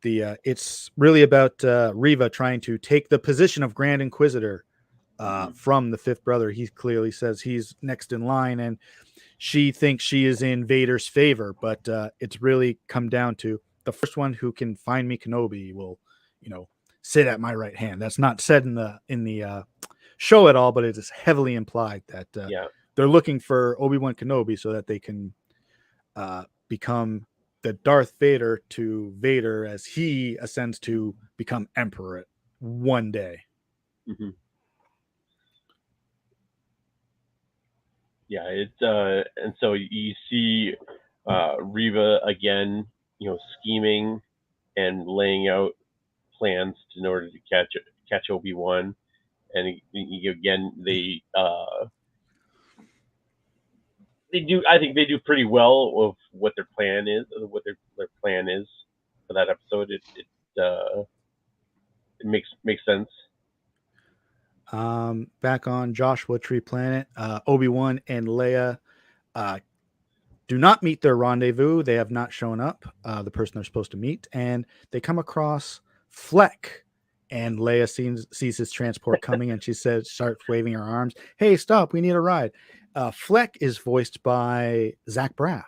it's really about Reva trying to take the position of Grand Inquisitor from the fifth brother. He clearly says he's next in line, and she thinks she is in Vader's favor, but it's really come down to the first one who can find me Kenobi will, sit at my right hand. That's not said in the show at all, but it is heavily implied that they're looking for Obi-Wan Kenobi so that they can become the Darth Vader to Vader as he ascends to become Emperor one day. Mm-hmm. Yeah, it's and so you see Reva again, scheming and laying out plans in order to catch Obi-Wan, and again they do. I think they do pretty well of what their plan is. What their plan is for that episode. It makes sense. Back on Joshua Tree Planet, Obi-Wan and Leia do not meet their rendezvous. They have not shown up, the person they're supposed to meet, and they come across Fleck, and Leia sees his transport coming, and she starts waving her arms. Hey, stop! We need a ride. Fleck is voiced by Zach Braff,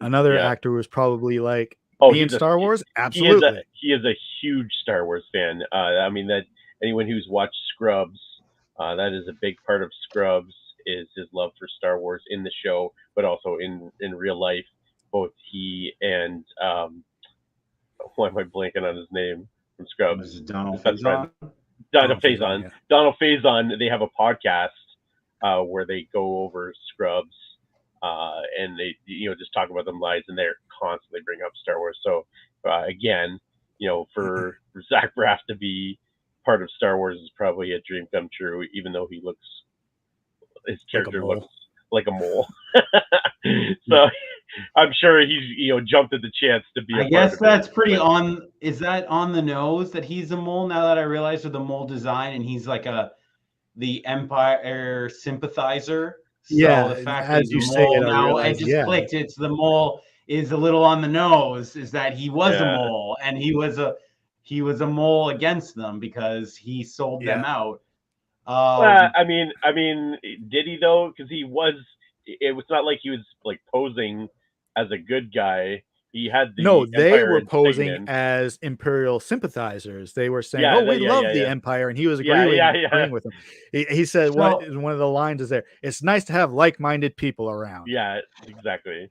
another actor who was probably like in Star Wars. Absolutely, he is a huge Star Wars fan. I mean, that anyone who's watched Scrubs, that is a big part of Scrubs is his love for Star Wars in the show, but also in real life. Both he and why am I blanking on his name from Scrubs? Donald Donald Faison, Faison. yeah. Donald Faison. They have a podcast where they go over Scrubs, and they just talk about them lives, and they're constantly bring up Star Wars. So again, for Zach Braff to be part of Star Wars is probably a dream come true, even though his character looks like a mole. So I'm sure he's jumped at the chance to be. I guess that's pretty on. Is that on the nose that he's a mole? Now that I realize with the mole design, and he's like the Empire sympathizer. So the fact that he's a mole now, I just clicked. It's the mole is a little on the nose. Is that he was a mole, and he was a mole against them because he sold them out. I mean, did he though? Because he was. It was not like he was like posing as a good guy. He had the they were posing as Imperial sympathizers. They were saying, we love the Empire, and he was agreeing with them. He said, one of the lines is there, it's nice to have like-minded people around. Yeah, exactly.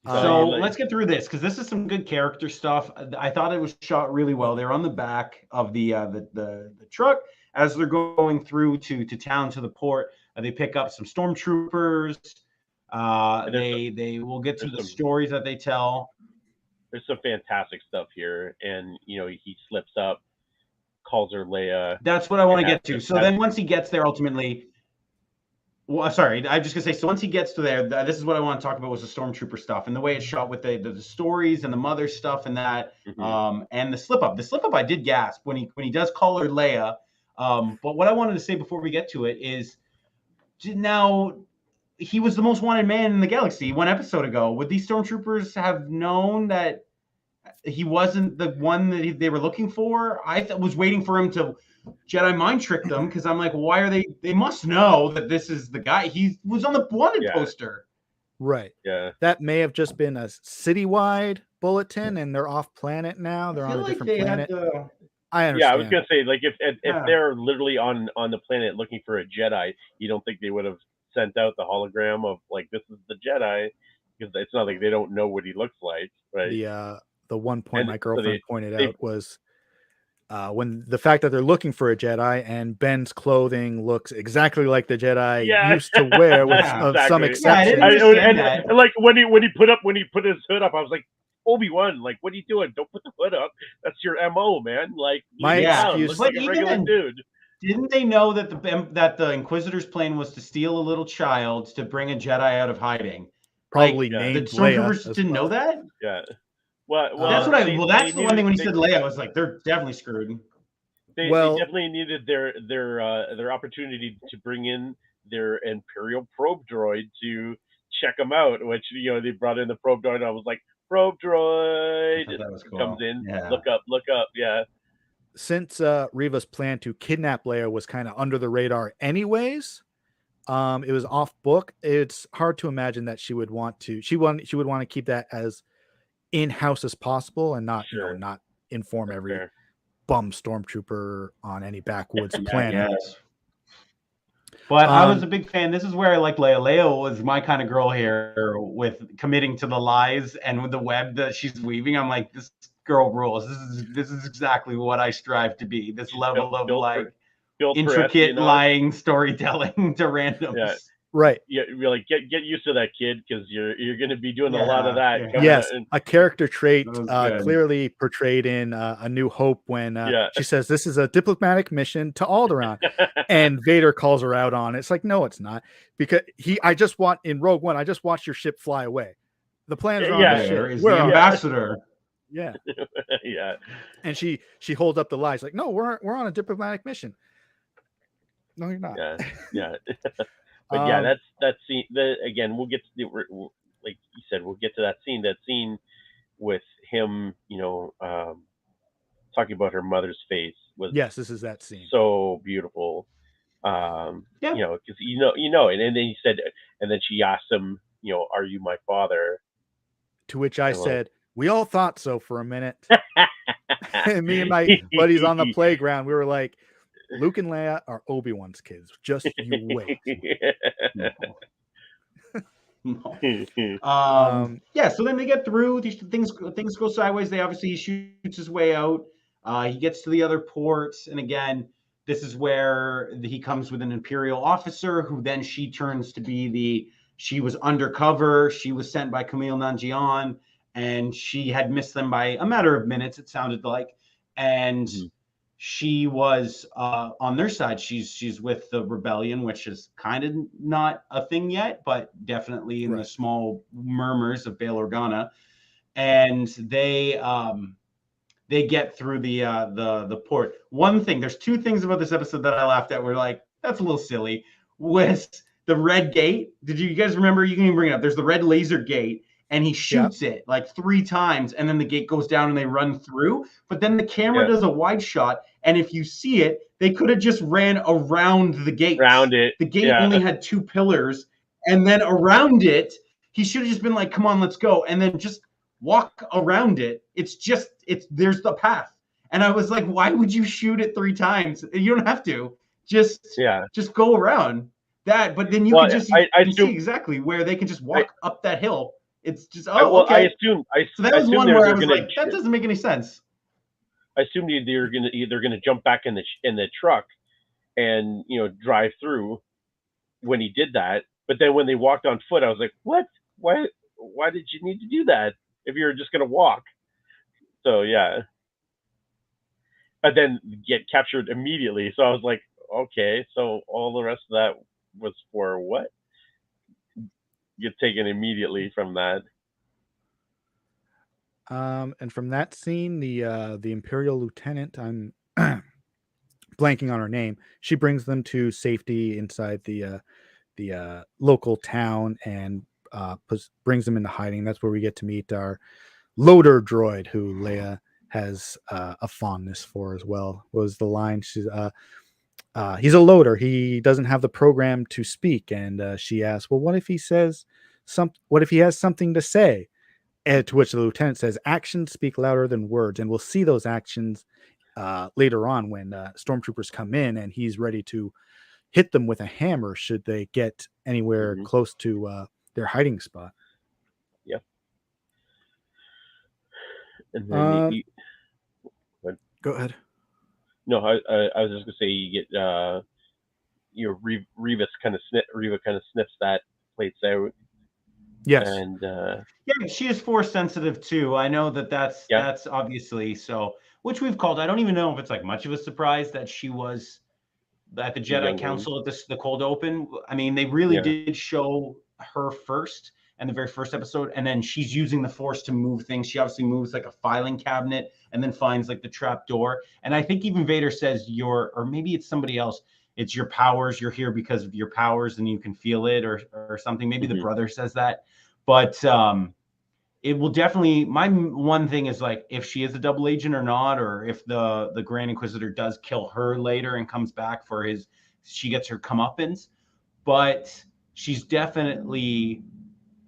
So let's get through this, because this is some good character stuff. I thought it was shot really well. They're on the back of the truck as they're going through to town, to the port. They pick up some stormtroopers. They will get to the stories that they tell. There's some fantastic stuff here, and he slips up, calls her Leia. That's what I want to get to. So then once he gets there, ultimately, sorry, I'm just gonna say. So once he gets to there, this is what I want to talk about was the stormtrooper stuff and the way it's shot with the stories and the mother stuff and that, and the slip up. The slip up, I did gasp when he does call her Leia. But what I wanted to say before we get to it is, now he was the most wanted man in the galaxy 1 episode ago. Would these stormtroopers have known that he wasn't the one that they were looking for? I was waiting for him to Jedi mind trick them, because I'm like, why are they must know that this is the guy. He was on the wanted poster. Right. Yeah. That may have just been a citywide bulletin, and they're off planet now. They're on a different planet. I understand. Yeah, I was gonna say, like, if they're literally on the planet looking for a Jedi, you don't think they would have sent out the hologram of like, this is the Jedi, because it's not like they don't know what he looks like, right? The one point my girlfriend pointed out was when the fact that they're looking for a Jedi, and Ben's clothing looks exactly like the Jedi used to wear, with some exception. And like when he put his hood up, I was like, Obi-Wan, like, what are you doing? Don't put the hood up. That's your MO, man. Like, my excuse, looks like a regular dude. Didn't they know that the Inquisitor's plan was to steal a little child to bring a Jedi out of hiding? Probably named the stormtroopers didn't know that. Yeah. Well, that's what that's the one thing when he said Leia, I was like, they're definitely screwed. They definitely needed their opportunity to bring in their Imperial probe droid to check them out, which they brought in the probe droid. And I was like, probe droid cool. Comes in, look up, yeah. Since Reva's plan to kidnap Leia was kind of under the radar anyways, it was off book. It's hard to imagine that she would want to keep that as in-house as possible, and not not inform every bum stormtrooper on any backwoods planet. Yes. But I was a big fan. This is where I like Leia. Leia was my kind of girl here, with committing to the lies and with the web that she's weaving. I'm like, this girl rules. This is exactly what I strive to be. This level of intricate lying storytelling to randoms. Yeah. Right. Yeah, you're like, get used to that, kid, because you're going to be doing a lot of that. Yeah. Yes, a character trait clearly portrayed in A New Hope, when she says this is a diplomatic mission to Alderaan, and Vader calls her out on it. It's like, no, it's not, because in Rogue One, I just watched your ship fly away. The plans are on the ship. We're the ambassador. Yeah. Yeah. And she holds up the lies, like, no, we're on a diplomatic mission. No, you're not. Yeah. But that scene. Again, we'll get to like you said, we'll get to that scene. That scene with him, talking about her mother's face was this is that scene. So beautiful. Because and then he said, and then she asked him, are you my father? To which I said, we all thought so for a minute. And me and my buddies on the playground, we were like, Luke and Leia are Obi-Wan's kids. Just you wait. So then they get through. These things go sideways. He shoots his way out. He gets to the other ports, and again, this is where he comes with an Imperial officer who then she turns to be she was undercover. She was sent by Camille Nanjian, and she had missed them by a matter of minutes, it sounded like. And she was on their side. She's with the rebellion, which is kind of not a thing yet, but definitely in the small murmurs of Bail Organa. And they get through the port. One thing, there's two things about this episode that I laughed at. Were like, that's a little silly. Was the red gate? Did you guys remember? You can even bring it up. There's the red laser gate, and he shoots it like 3 times, and then the gate goes down and they run through. But then the camera does a wide shot, and if you see it, they could have just ran around the gate. Around it. The gate only had 2 pillars, and then around it, he should have just been like, "Come on, let's go," and then just walk around it. There's the path. And I was like, why would you shoot it 3 times? You don't have to. Just go around that. But then you can just see exactly where they can just walk up that hill. It's just okay. So that was one where I was like, that doesn't make any sense. I assumed they're gonna jump back in the truck and drive through when he did that. But then when they walked on foot, I was like, what? Why did you need to do that if you're just gonna walk? So yeah. But then get captured immediately. So I was like, okay, so all the rest of that was for what? Get taken immediately from that. And from that scene, the Imperial lieutenant, I'm blanking on her name, she brings them to safety inside the local town and brings them into hiding. That's where we get to meet our loader droid, who Leia has a fondness for as well. Was the line she's he's a loader. He doesn't have the program to speak, and she asks, "Well, what if he says what if he has something to say?" And to which the lieutenant says, "Actions speak louder than words," and we'll see those actions later on when stormtroopers come in, and he's ready to hit them with a hammer should they get anywhere close to their hiding spot. Yep. And then go ahead. No, I was just gonna say you get Reva kind of sniffs that, plates out. Yes. And she is Force sensitive too. I know that's obviously so, which we've called. I don't even know if it's like much of a surprise that she was at the Jedi Council at the cold open. I mean, they really did show her first in the very first episode, and then she's using the Force to move things. She obviously moves like a filing cabinet and then finds like the trap door. And I think even Vader says or maybe it's somebody else, it's your powers. You're here because of your powers and you can feel it or something. Maybe the brother says that. But it will definitely, my one thing is like if she is a double agent or not, or if the Grand Inquisitor does kill her later and comes back for she gets her comeuppance. But she's definitely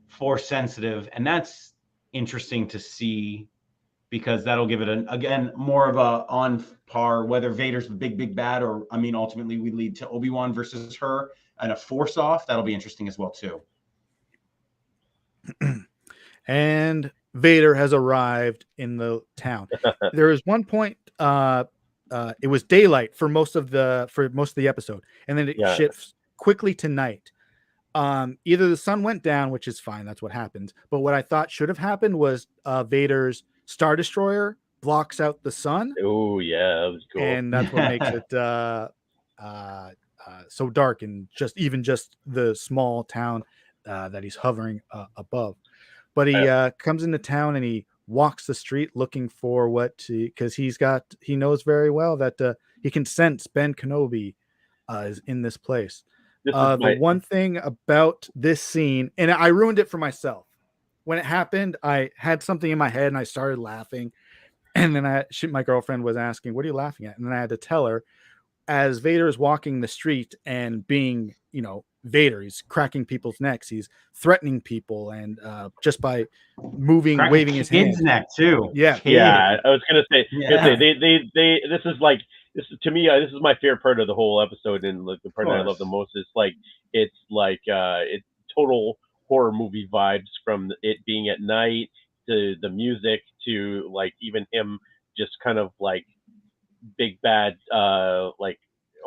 Force sensitive, and that's interesting to see because that'll give it again more of a on par, whether Vader's the big bad or ultimately we lead to Obi-Wan versus her and a Force off. That'll be interesting as well too. And Vader has arrived in the town. There is one point it was daylight for most of the episode, and then it shifts quickly to night. Either the sun went down, which is fine, that's what happens, but what I thought should have happened was Vader's Star Destroyer blocks out the sun. Oh yeah, that was cool. And that's what makes it so dark, and just the small town that he's hovering above. But he comes into town and he walks the street looking for because he knows very well that he can sense Ben Kenobi is in this place. The one thing about this scene, and I ruined it for myself. When it happened, I had something in my head and I started laughing. And then my girlfriend was asking, "What are you laughing at?" And then I had to tell her, as Vader is walking the street and being, Vader, he's cracking people's necks, he's threatening people, and just by waving his hands. Neck too. Yeah. I was gonna say, this is to me, this is my favorite part of the whole episode, and like the part that I love the most is it's total horror movie vibes, from it being at night to the music to like even him just kind of like big bad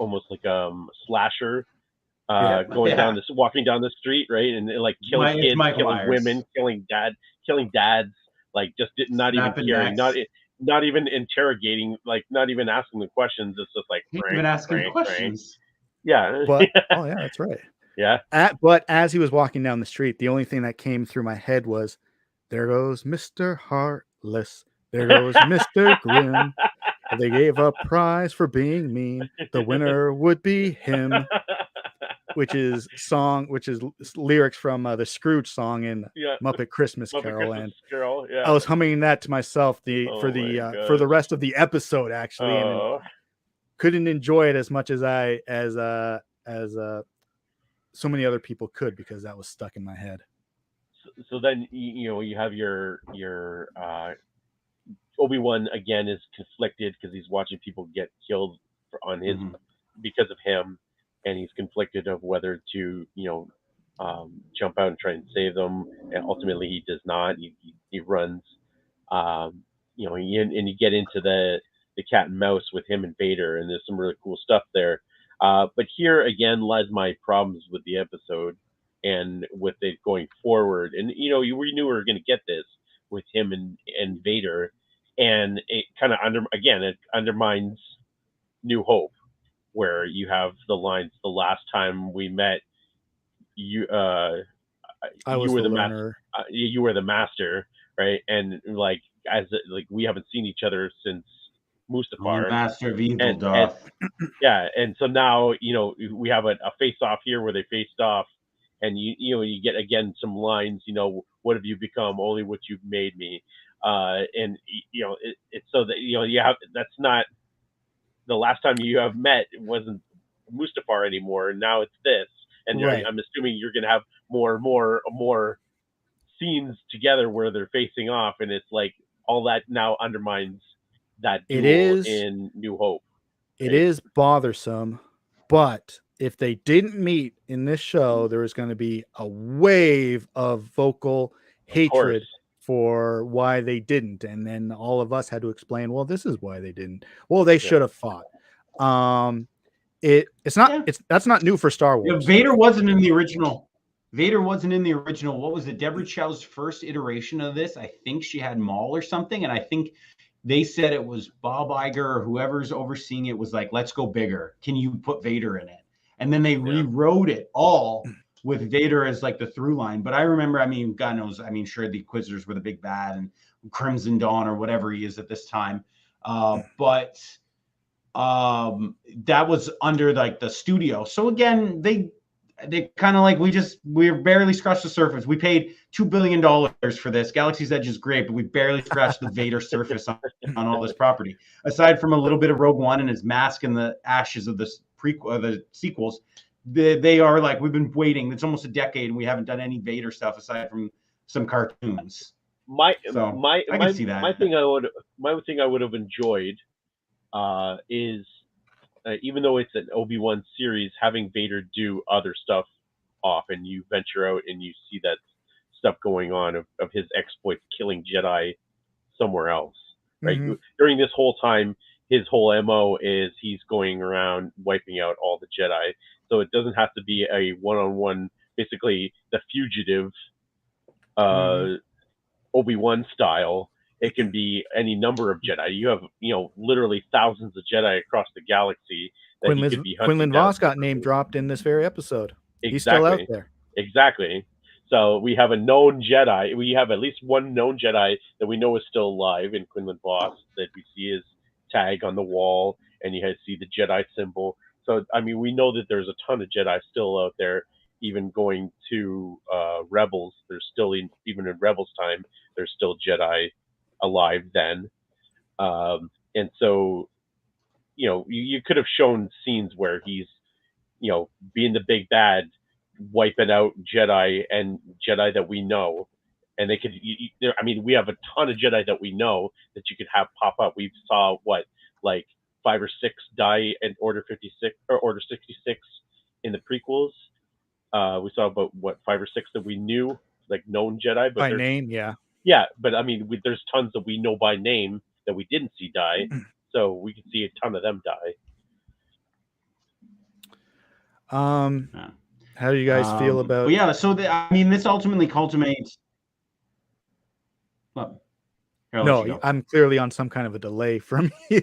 almost like slasher Yeah. down this, walking down the street, right, and like killing It's kids, Michael killing Myers. women, killing dads, like just not even Snapping caring, necks. not even interrogating, like not even asking the questions. It's just like Ain't Frank, even asking Frank, Frank. questions. Yeah, But oh yeah, that's right. yeah. But as he was walking down the street, the only thing that came through my head was, "There goes Mr. Heartless. There goes Mr. Grim. If they gave a prize for being mean, the winner would be him." Which is lyrics from the Scrooge song in Yeah. Muppet Christmas Muppet Carol, Christmas and Carol. Yeah. I was humming that to myself for Oh my the gosh. rest of the episode actually, and Oh. couldn't enjoy it as much as so many other people could, because that was stuck in my head. So then you have your Obi-Wan again is conflicted because he's watching people get killed on his because of him, and he's conflicted of whether to jump out and try and save them, and ultimately he does not. He runs, and you get into the cat and mouse with him and Vader, and there's some really cool stuff there. But here again lies my problems with the episode and with it going forward. And we knew we were going to get this with him and Vader, and it kind of it undermines New Hope, where you have the lines, "The last time we met, you I was were the the master, learner. you were the master," right? And like we haven't seen each other since Only Mustafar, Master of Evil and doth. yeah, and so now we have a face off here where they faced off, and you get again some lines. What have you become? Only what you've made me. And it's so that you have, that's not the last time you have met. It wasn't Mustafar anymore, and now it's this. And Right. I'm assuming you're going to have more scenes together where they're facing off, and it's like all that now undermines that It duel is. in New Hope. It is bothersome, but if they didn't meet in this show, there was going to be a wave of vocal hatred for why they didn't, and then all of us had to explain, well, this is why they didn't. Well, they should have fought. That's not new for Star Wars. Vader wasn't in the original. What was it? Deborah Chow's first iteration of this? I think she had Maul or something, and I think they said it was Bob Iger or whoever's overseeing it was like, "Let's go bigger. Can you put Vader in it?" And then they rewrote it all with Vader as like the through line. But I remember, God knows, sure, the Inquisitors were the big bad and Crimson Dawn or whatever he is at this time. But that was under like the studio. So again, they kind of like, we barely scratched the surface. We paid $2 billion for this. Galaxy's Edge is great, but we barely scratched the Vader surface on all this property. Aside from a little bit of Rogue One and his mask in the ashes of the sequels, they are like, we've been waiting. It's almost a decade and we haven't done any Vader stuff aside from some cartoons. I can see that. My thing I would have enjoyed is even though it's an Obi-Wan series, having Vader do other stuff off, and you venture out and you see that stuff going on of his exploits, killing Jedi somewhere else, right? Mm-hmm. During this whole time, his whole MO is he's going around wiping out all the Jedi. So it doesn't have to be a one-on-one, basically the fugitive Obi-Wan style. It can be any number of Jedi. You have, literally thousands of Jedi across the galaxy that he could be hunting Quinlan down. Vos got name dropped in this very episode. Exactly. He's still out there. Exactly. So we have a known Jedi. We have at least one known Jedi that we know is still alive in Quinlan Vos, that we see his tag on the wall, and you see the Jedi symbol. So, we know that there's a ton of Jedi still out there, even going to Rebels. There's still, even in Rebels time, there's still Jedi alive then. And so, you could have shown scenes where he's, being the big bad, wiping out Jedi and Jedi that we know. And they could, we have a ton of Jedi that we know that you could have pop up. We saw 5 or 6 die in Order 56 or Order 66 in the prequels. We saw about 5 or 6 that we knew, like known Jedi, but by name, yeah. Yeah, but there's tons that we know by name that we didn't see die, so we can see a ton of them die. Yeah. How do you guys feel about? But yeah, so this ultimately culminates. Well, here, I'll let you No, go. I'm clearly on some kind of a delay from you.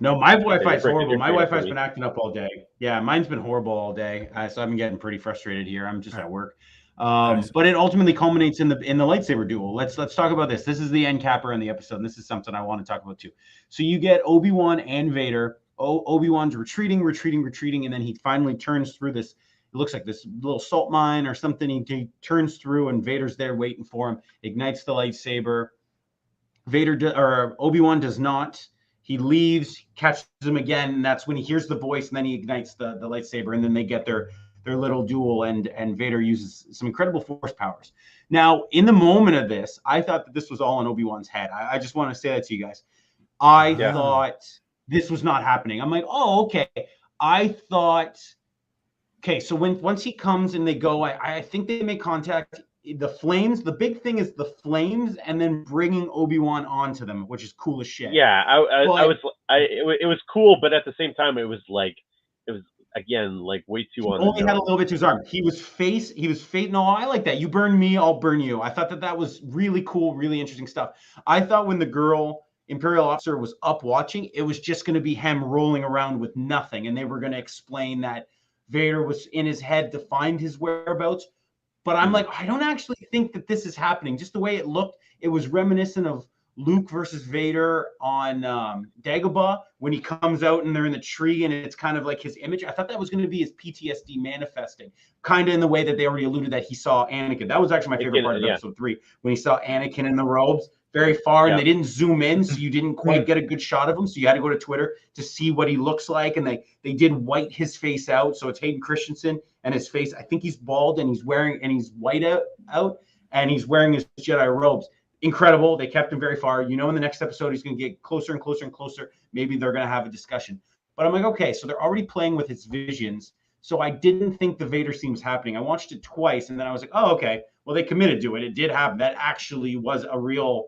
No, my Wi-Fi you're is breaking horrible. your My train of Wi-Fi's thought. been acting up all day. Yeah, mine's been horrible all day, so I've been getting pretty frustrated here. I'm just at work. Nice. But it ultimately culminates in the lightsaber duel. Let's talk about this. This is the end capper in the episode, and this is something I want to talk about too. So you get Obi-Wan and Vader. Obi-Wan's retreating, and then he finally turns through this. It looks like this little salt mine or something. He turns through, and Vader's there waiting for him. Ignites the lightsaber. or Obi-Wan does not. He leaves, catches him again, and that's when he hears the voice, and then he ignites the lightsaber, and then they get their little duel, and Vader uses some incredible force powers. Now, in the moment of this, I thought that this was all in Obi-Wan's head. I just want to say that to you guys. I thought this was not happening. I'm like, oh, okay. I thought, okay, so once he comes and they go, I think they make contact. The flames, the big thing is the flames, and then bringing Obi-Wan onto them, which is cool as shit. Yeah, it was cool, but at the same time, it was again like way too on. Only had a little bit to his arm. He was face. No, I like that. You burn me, I'll burn you. I thought that was really cool, really interesting stuff. I thought when the girl Imperial officer was up watching, it was just going to be him rolling around with nothing, and they were going to explain that Vader was in his head to find his whereabouts. But I'm like, I don't actually think that this is happening. Just the way it looked, it was reminiscent of Luke versus Vader on Dagobah when he comes out and they're in the tree and it's kind of like his image. I thought that was going to be his PTSD manifesting, kind of in the way that they already alluded that he saw Anakin. That was actually my favorite part of episode 3, when he saw Anakin in the robes very far, and they didn't zoom in, so you didn't quite get a good shot of him. So you had to go to Twitter to see what he looks like, and they did white his face out. So it's Hayden Christensen and his face. I think he's bald and he's white out, and he's wearing his Jedi robes. Incredible. They kept him very far. In the next episode, he's going to get closer and closer and closer. Maybe they're going to have a discussion. But I'm like, okay, so they're already playing with his visions. So I didn't think the Vader scene was happening. I watched it twice, and then I was like, oh, okay. Well, they committed to it. It did happen. That actually was a real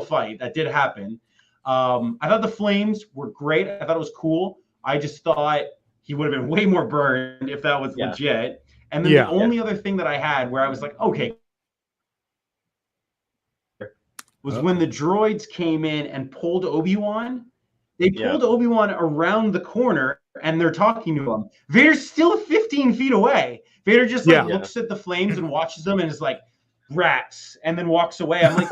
fight. That did happen. I thought the flames were great. I thought it was cool. I just thought he would have been way more burned if that was legit. And then the only other thing that I had where I was like, okay, was when the droids came in and pulled Obi-Wan. They pulled Obi-Wan around the corner and they're talking to him. Vader's still 15 feet away. Vader just looks at the flames and watches them and is like, rats, and then walks away. I'm like,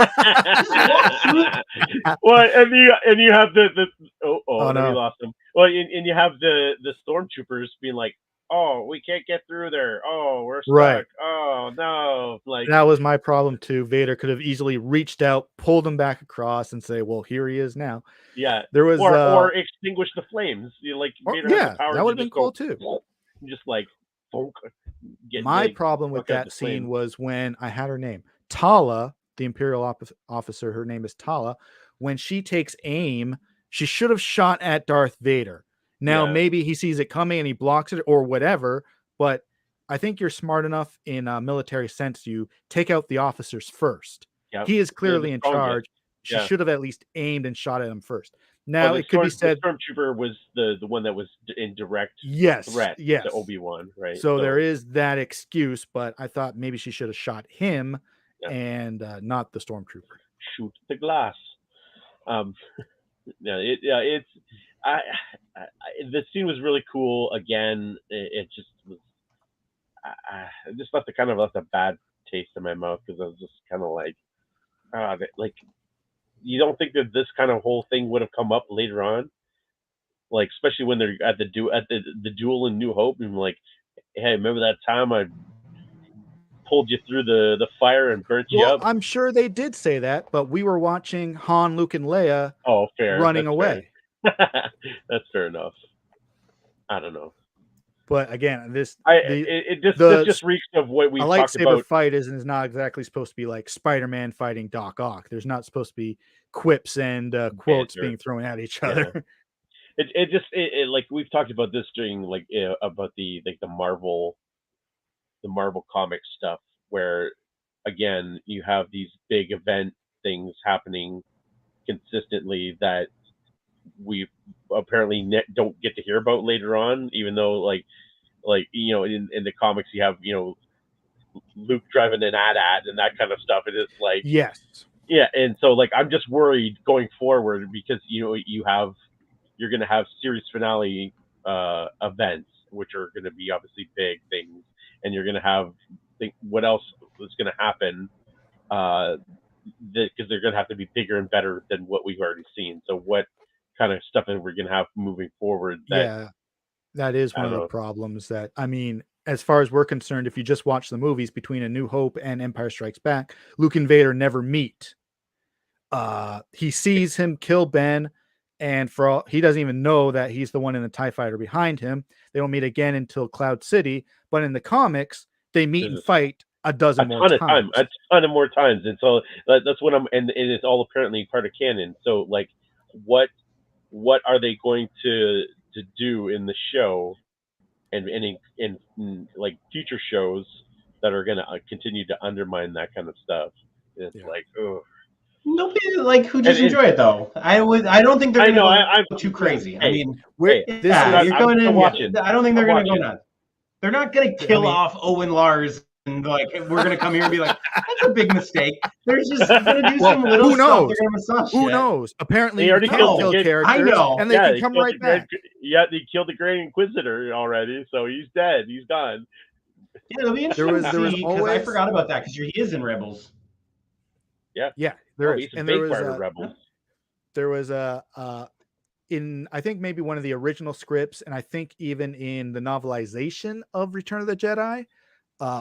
well, and you have the no. We lost him. Well, and you have the stormtroopers being like, oh, we can't get through there. Oh, we're stuck. Right. Oh no! Like, that was my problem too. Vader could have easily reached out, pulled him back across, and say, "Well, here he is now." Yeah. There was or extinguish the flames. Vader has the power that would have been cool too. Just like, my problem with that scene was when I had her name, Tala, the Imperial officer. Her name is Tala. When she takes aim, she should have shot at Darth Vader. Now, maybe he sees it coming and he blocks it or whatever, but I think you're smart enough in a military sense to take out the officers first. Yep. He is clearly in charge. She should have at least aimed and shot at him first. Now, it could be said the stormtrooper was the one that was in direct threat to Obi-Wan, right? So there is that excuse, but I thought maybe she should have shot him and not the stormtrooper. Shoot the glass. It's the scene was really cool. Again, it just was. I just left a bad taste in my mouth because I was just kind of like, you don't think that this kind of whole thing would have come up later on, like especially when they're at the duel in New Hope, and like, hey, remember that time I pulled you through the fire and burnt you up? I'm sure they did say that, but we were watching Han, Luke, and Leia running away. That's fair enough. I don't know. But again, this just reeks of what we talked about. A lightsaber fight is not exactly supposed to be like Spider-Man fighting Doc Ock. There's not supposed to be quips and quotes being thrown at each other. It like we've talked about this during about the Marvel comic stuff, where again you have these big event things happening consistently that apparently don't get to hear about later on, even though like in the comics you have Luke driving an AT-AT and that kind of stuff. It is like Yes. yeah, and so like I'm just worried going forward because you're going to have series finale events, which are going to be obviously big things, and you're going to have what else is going to happen because they're going to have to be bigger and better than what we've already seen. So what kind of stuff that we're going to have moving forward? That is one of the problems. That I mean, as far as we're concerned, if you just watch the movies between A New Hope and Empire Strikes Back, Luke and Vader never meet. He sees him kill Ben, and he doesn't even know that he's the one in the TIE fighter behind him. They don't meet again until Cloud City, but in the comics, they meet and fight a ton more times. A ton of more times. And so that's what and it's all apparently part of canon. So like what are they going to do in the show and in like future shows that are going to continue to undermine that kind of stuff? It's like, oh. Nobody like who just enjoy it though. I don't think they're gonna go too crazy. I mean, you're going in. I don't think they're gonna go nuts. They're not gonna kill off Owen Lars and like we're gonna come here and be like that's a big mistake. They're just gonna do some little stuff. They're gonna massage who knows? Apparently, they already killed characters. I know, and they can come right back. They killed the Grand Inquisitor already, so he's dead. He's gone. Yeah, it'll be interesting to see because I forgot about that because he is in Rebels. Yeah, there is. And there was in I think maybe one of the original scripts, and I think even in the novelization of Return of the Jedi,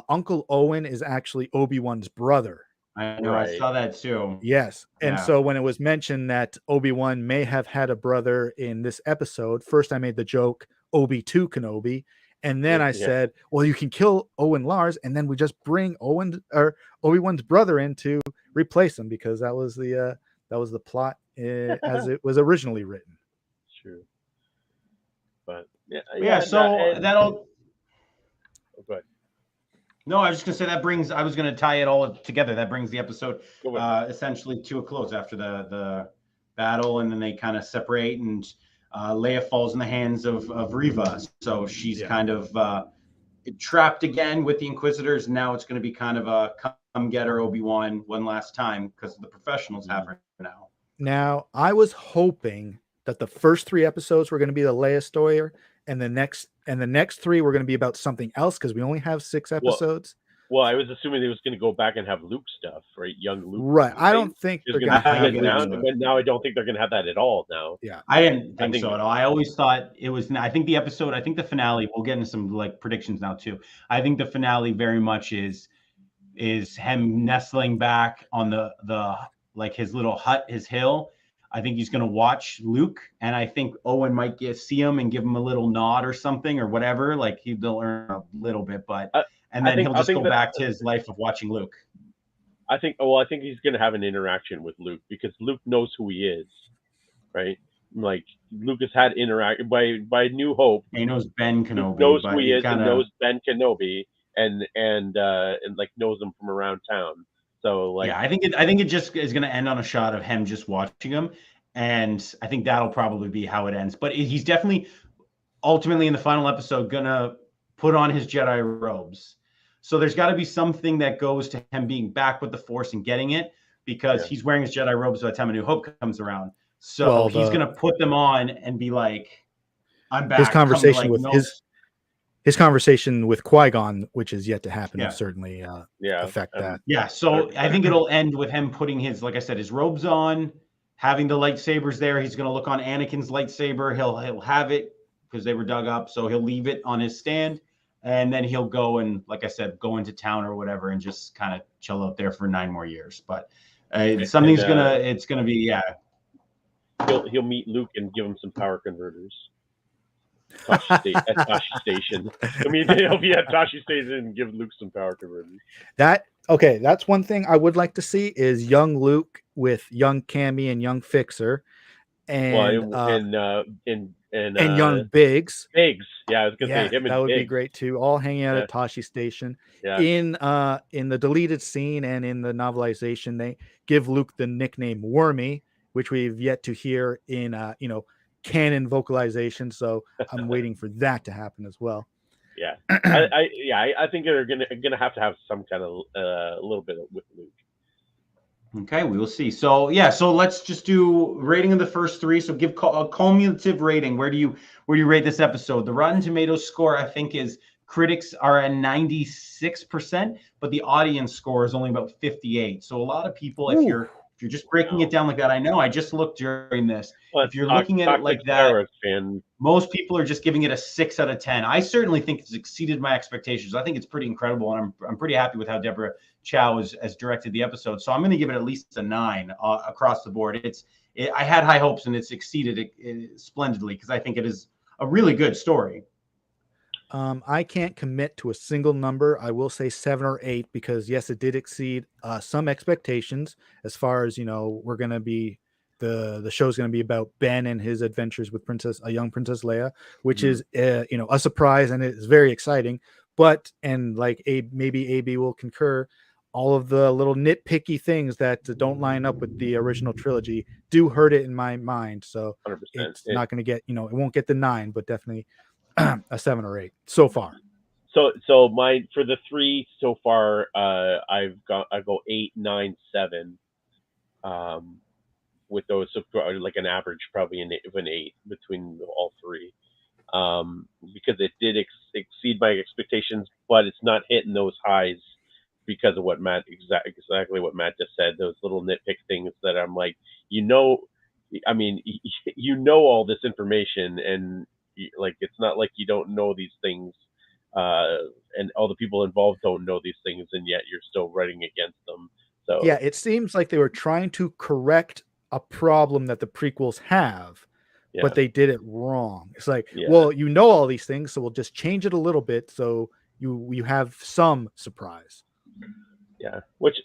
Uncle Owen is actually Obi-Wan's brother. I know, I saw that too. Yes, and so when it was mentioned that Obi-Wan may have had a brother in this episode, first I made the joke Obi-2 Kenobi. And then I said, well, you can kill Owen Lars, and then we just bring Obi-Wan's brother in to replace him because that was the plot as it was originally written. True. But so that'll. Oh, go ahead. No, I was just gonna say that brings. I was gonna tie it all together. That brings the episode essentially to a close after the battle, and then they kind of separate and. Leia falls in the hands of Reva, so she's kind of trapped again with the Inquisitors. Now it's going to be kind of a come get her Obi-Wan one last time because the professionals have her now. Now, I was hoping that the first 3 episodes were going to be the Leia story, and the next 3 were going to be about something else because we only have 6 episodes. Well, I was assuming they was going to go back and have Luke stuff, right? Young Luke. Right. I don't think they're going to have it now. But now I don't think they're going to have that at all now. Yeah. I didn't think so at all. I always thought it was. I think the finale. We'll get into some like predictions now too. I think the finale very much is him nestling back on the like his little hut, his hill. I think he's going to watch Luke, and I think Owen might see him and give him a little nod or something or whatever. Like they'll learn a little bit, but. And then he'll just go back to his life of watching Luke. I think he's going to have an interaction with Luke because Luke knows who he is, right? Like Luke has had interaction by New Hope. He knows Ben Kenobi. Knows who he is and knows Ben Kenobi and like knows him from around town. So like, I think it just is going to end on a shot of him just watching him, and I think that'll probably be how it ends. But he's definitely ultimately in the final episode gonna put on his Jedi robes. So there's got to be something that goes to him being back with the Force and getting it because he's wearing his Jedi robes by the time A New Hope comes around. So he's going to put them on and be like, I'm back. His conversation with Qui-Gon, which is yet to happen, will certainly affect that. Yeah, so I think it'll end with him putting his, like I said, his robes on, having the lightsabers there. He's going to look on Anakin's lightsaber. He'll have it because they were dug up. So he'll leave it on his stand. And then he'll go and, like I said, go into town or whatever and just kind of chill out there for 9 more years. But it's going to be. He'll meet Luke and give him some power converters. At Tashi Station. I mean, he'll be at Tashi Station and give Luke some power converters. That's one thing I would like to see is young Luke with young Cammy and young Fixer. And young Biggs. Yeah, I was gonna say him and that would Biggs. be great too. All hanging out at Tashi Station. Yeah. In the deleted scene and in the novelization, they give Luke the nickname Wormy, which we've yet to hear in canon vocalization. So I'm waiting for that to happen as well. Yeah, I think they're gonna have to have some kind of a little bit with Luke. Okay, we will see. So yeah, so let's just do rating of the first three. So give a cumulative rating. Where do you rate this episode? The Rotten Tomatoes score, I think, is critics are at 96%, but the audience score is only about 58. So a lot of people, if you're just breaking it down like that, I know I just looked during this. If you're looking at it like that, most people are just giving it a 6 out of 10. I certainly think it's exceeded my expectations. I think it's pretty incredible, and I'm pretty happy with how Deborah Chow has directed the episode. So I'm going to give it at least a 9 across the board. I had high hopes, and it's exceeded it splendidly because I think it is a really good story. I can't commit to a single number. I will say 7 or 8 because yes, it did exceed some expectations as far as, we're going to be the show's going to be about Ben and his adventures with a young Princess Leia, which is, a surprise, and it is very exciting. But, and like maybe AB will concur, all of the little nitpicky things that don't line up with the original trilogy do hurt it in my mind. So 100%. it's not going to get, it won't get the 9, but definitely a 7 or 8 so far. So for the 3 so far, I go 8, 9, 7. With those, like an average, probably an 8 between all 3, because it did exceed my expectations, but it's not hitting those highs because of what exactly what Matt just said. Those little nitpick things that I'm like, I mean, all this information, and like it's not like you don't know these things, and all the people involved don't know these things, and yet you're still writing against them. So yeah, it seems like they were trying to correct a problem that the prequels have, but they did it wrong. It's like, well, all these things, so we'll just change it a little bit so you have some surprise. Yeah, which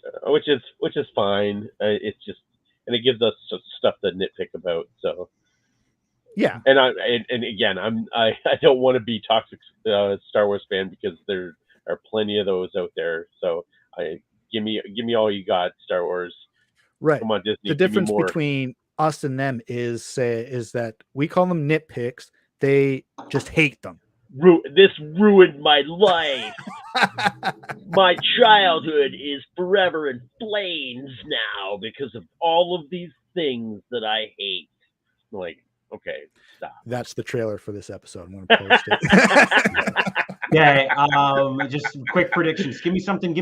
is fine. It's just, and it gives us stuff to nitpick about. So yeah, and again, I don't want to be toxic Star Wars fan because there are plenty of those out there. So give me all you got, Star Wars. Right. Come on, Disney. The difference between us and them is that we call them nitpicks. They just hate them. This ruined my life. My childhood is forever in flames now because of all of these things that I hate. Like, okay, stop. That's the trailer for this episode. I'm going to post it. Yeah. Just quick predictions. Give me something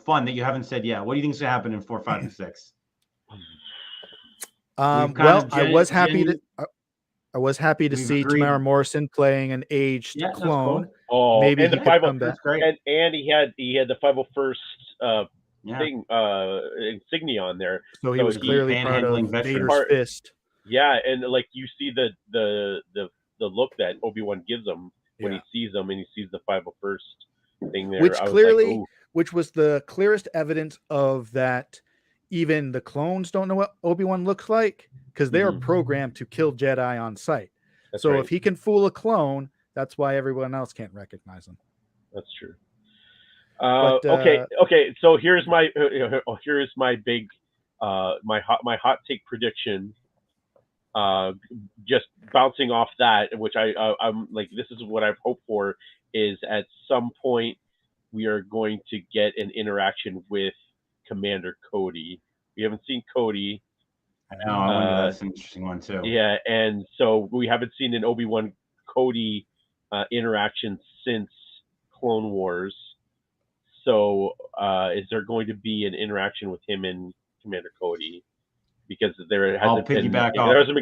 fun that you haven't said yet. What do you think is going to happen in 4, 5, and 6? I was happy to see Tamara Morrison playing an aged clone. Cool. Oh, maybe and he could come back. And he had the 501st thing insignia on there. So he was clearly part of Vader's fist. Yeah, and like you see the look that Obi-Wan gives him when he sees them, and he sees the 501st thing there, which was the clearest evidence of that. Even the clones don't know what Obi-Wan looks like because they are programmed to kill Jedi on sight. So if he can fool a clone, that's why everyone else can't recognize him. That's true. Okay. So here's my big my hot take prediction. Just bouncing off that, which I'm like, this is what I've hoped for, is at some point we are going to get an interaction with Commander Cody. We haven't seen Cody. I know. That's an interesting one too. Yeah, and so we haven't seen an Obi-Wan Cody interaction since Clone Wars. So is there going to be an interaction with him and Commander Cody? Because there hasn't been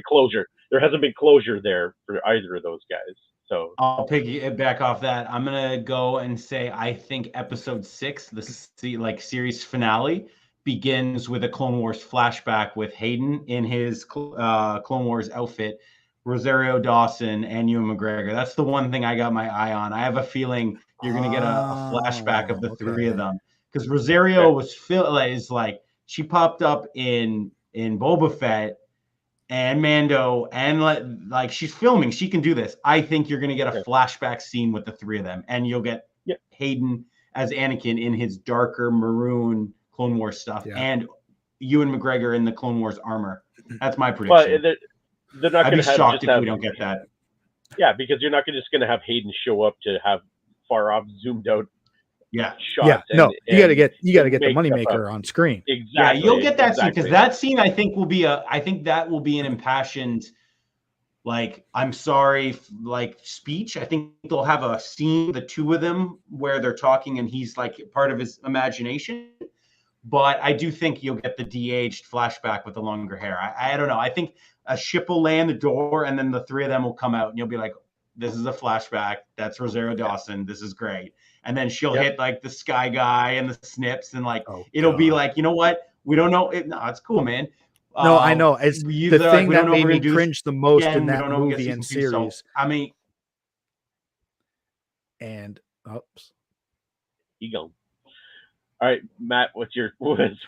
closure. There hasn't been closure there for either of those guys. So I'll piggyback off that. I'm gonna go and say I think episode 6, the series finale, begins with a Clone Wars flashback with Hayden in his Clone Wars outfit, Rosario Dawson, and Ewan McGregor. That's the one thing I got my eye on. I have a feeling you're gonna get a flashback of the 3 of them, because Rosario is like she popped up in Boba Fett and Mando, and like she's filming. She can do this. I think you're going to get a flashback scene with the 3 of them, and you'll get Hayden as Anakin in his darker maroon Clone Wars stuff, and Ewan McGregor in the Clone Wars armor. That's my prediction. they're not I'd going be to have shocked just if have we don't get that. yeah, because you're not just going to have Hayden show up to have far off zoomed out Yeah. shots. No, you got to get the make stuff up. moneymaker on screen. Exactly. Yeah, you'll get that scene, because exactly. that scene I think will be an impassioned, like, I'm sorry, like, speech. I think they'll have a scene, the two of them, where they're talking and he's like part of his imagination. But I do think you'll get the de-aged flashback with the longer hair. I don't know. I think a ship will land the door and then the three of them will come out and you'll be like, this is a flashback. That's Rosario Dawson. This is great. And then she'll hit like the Sky Guy and the snips and like, it'll be like, you know what? We don't know. No, it's cool, man. No, I know. It's the thing that made me cringe the most in that movie and series. I mean, and oops. Eagle. All right, Matt, what's your prediction?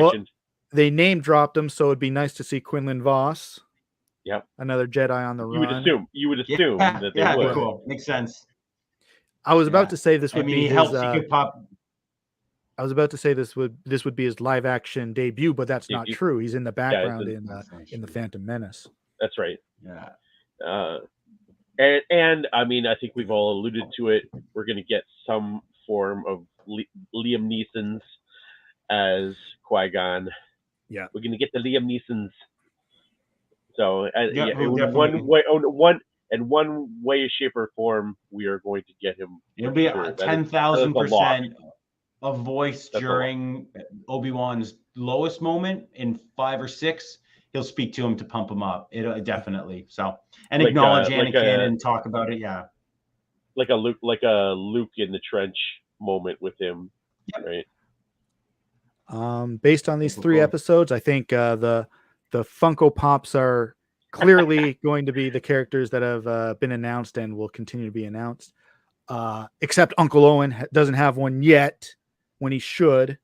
Well, they name dropped him, so it'd be nice to see Quinlan Voss. Yep. Another Jedi on the run. You would assume that they would. Cool. Makes sense. I was about to say this would be he his, helps. He could pop. I was about to say this would be his live action debut, but that's not true. He's in the background in the Phantom Menace. That's right. Yeah. And I mean, I think we've all alluded to it. We're going to get some form of Liam Neeson's as Qui-Gon. Yeah, we're going to get the Liam Neeson's. So one way, shape, or form, we are going to get him. It'll be 10,000% a voice during Obi-Wan's lowest moment in 5 or 6. He'll speak to him to pump him up. It definitely so and like acknowledge Anakin and talk about it. Yeah, like a Luke in the trench moment with him, right? Based on these 3 episodes, I think the Funko Pops are clearly going to be the characters that have been announced and will continue to be announced. Except Uncle Owen doesn't have one yet, when he should,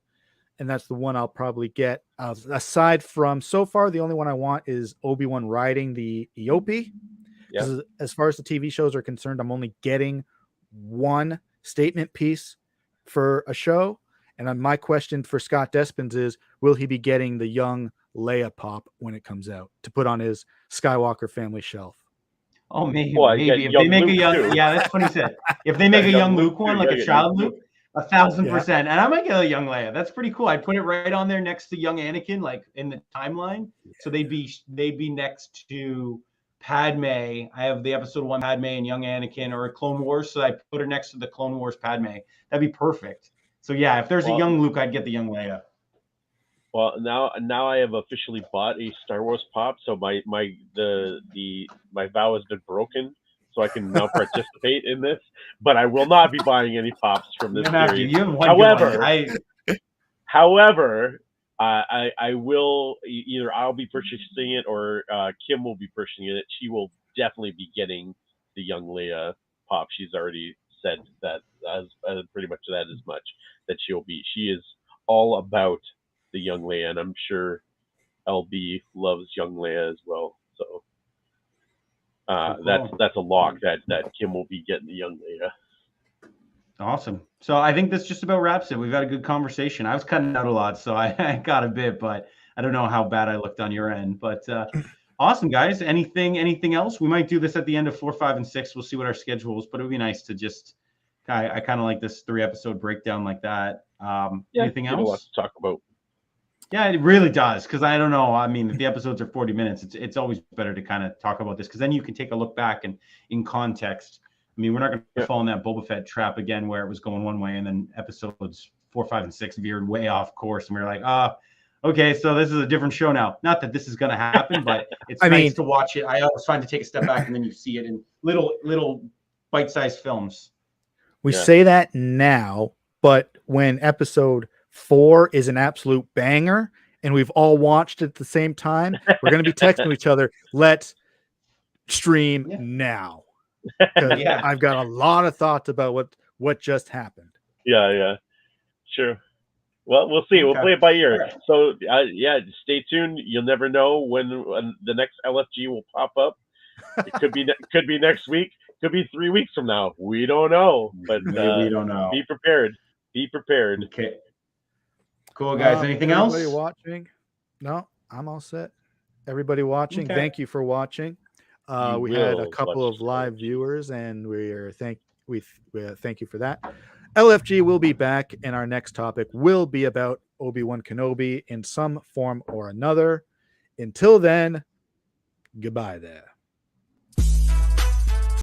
and that's the one I'll probably get. Aside from, so far, the only one I want is Obi-Wan riding the Eopie. Yeah. As far as the TV shows are concerned, I'm only getting one statement piece for a show. And my question for Scott Despins is, will he be getting the young Leia pop when it comes out to put on his Skywalker family shelf? Oh, maybe. Maybe. If they make a young, that's funny you said. If they make a young Luke one, like a child Luke, 1,000%. And I might get a young Leia. That's pretty cool. I'd put it right on there next to young Anakin, like in the timeline. Yeah. So they'd be next to Padme. I have the episode 1 Padme and young Anakin, or a Clone Wars. So I put her next to the Clone Wars Padme. That'd be perfect. So yeah, if there's a young Luke, I'd get the young Leia. Well, now I have officially bought a Star Wars pop, so my vow has been broken, so I can now participate in this. But I will not be buying any pops from this series. However, I will either I'll be purchasing it or Kim will be purchasing it. She will definitely be getting the young Leia pop. She's already said that as pretty much that as much that she is all about the young Leia, and I'm sure LB loves young Leia as well. So that's a lock that Kim will be getting the young Leia. Awesome. So I think this just about wraps it. We've had a good conversation. I was cutting out a lot, so I got a bit, but I don't know how bad I looked on your end. But awesome, guys. Anything else? We might do this at the end of 4, 5, and 6. We'll see what our schedule is, but it would be nice to just. I kind of like this 3-episode breakdown like that. Anything else? Lots to talk about. Yeah, it really does. Because I don't know. I mean, if the episodes are 40 minutes, it's always better to kind of talk about this, because then you can take a look back and in context. I mean, we're not going to fall in that Boba Fett trap again, where it was going one way and then episodes 4, 5, and 6 veered way off course, and we were like, okay, so this is a different show now. Not that this is going to happen, but it's nice to watch it. I always find to take a step back and then you see it in little bite-sized films. We say that now, but when episode 4 is an absolute banger and we've all watched it at the same time, we're going to be texting each other, let's stream now. I've got a lot of thoughts about what just happened. Yeah. Sure. Well, we'll see. We'll play it by ear. Right. So, stay tuned. You'll never know when the next LFG will pop up. It could be next week. Could be 3 weeks from now. We don't know, but we don't know. Be prepared. Okay. Cool, guys. Anything else? Watching? No, I'm all set. everybody watching, Okay. thank you for watching. You We had a will couple watch of the live challenge. viewers, and we thank you for that. LFG will be back, and our next topic will be about Obi-Wan Kenobi in some form or another. Until then, goodbye there.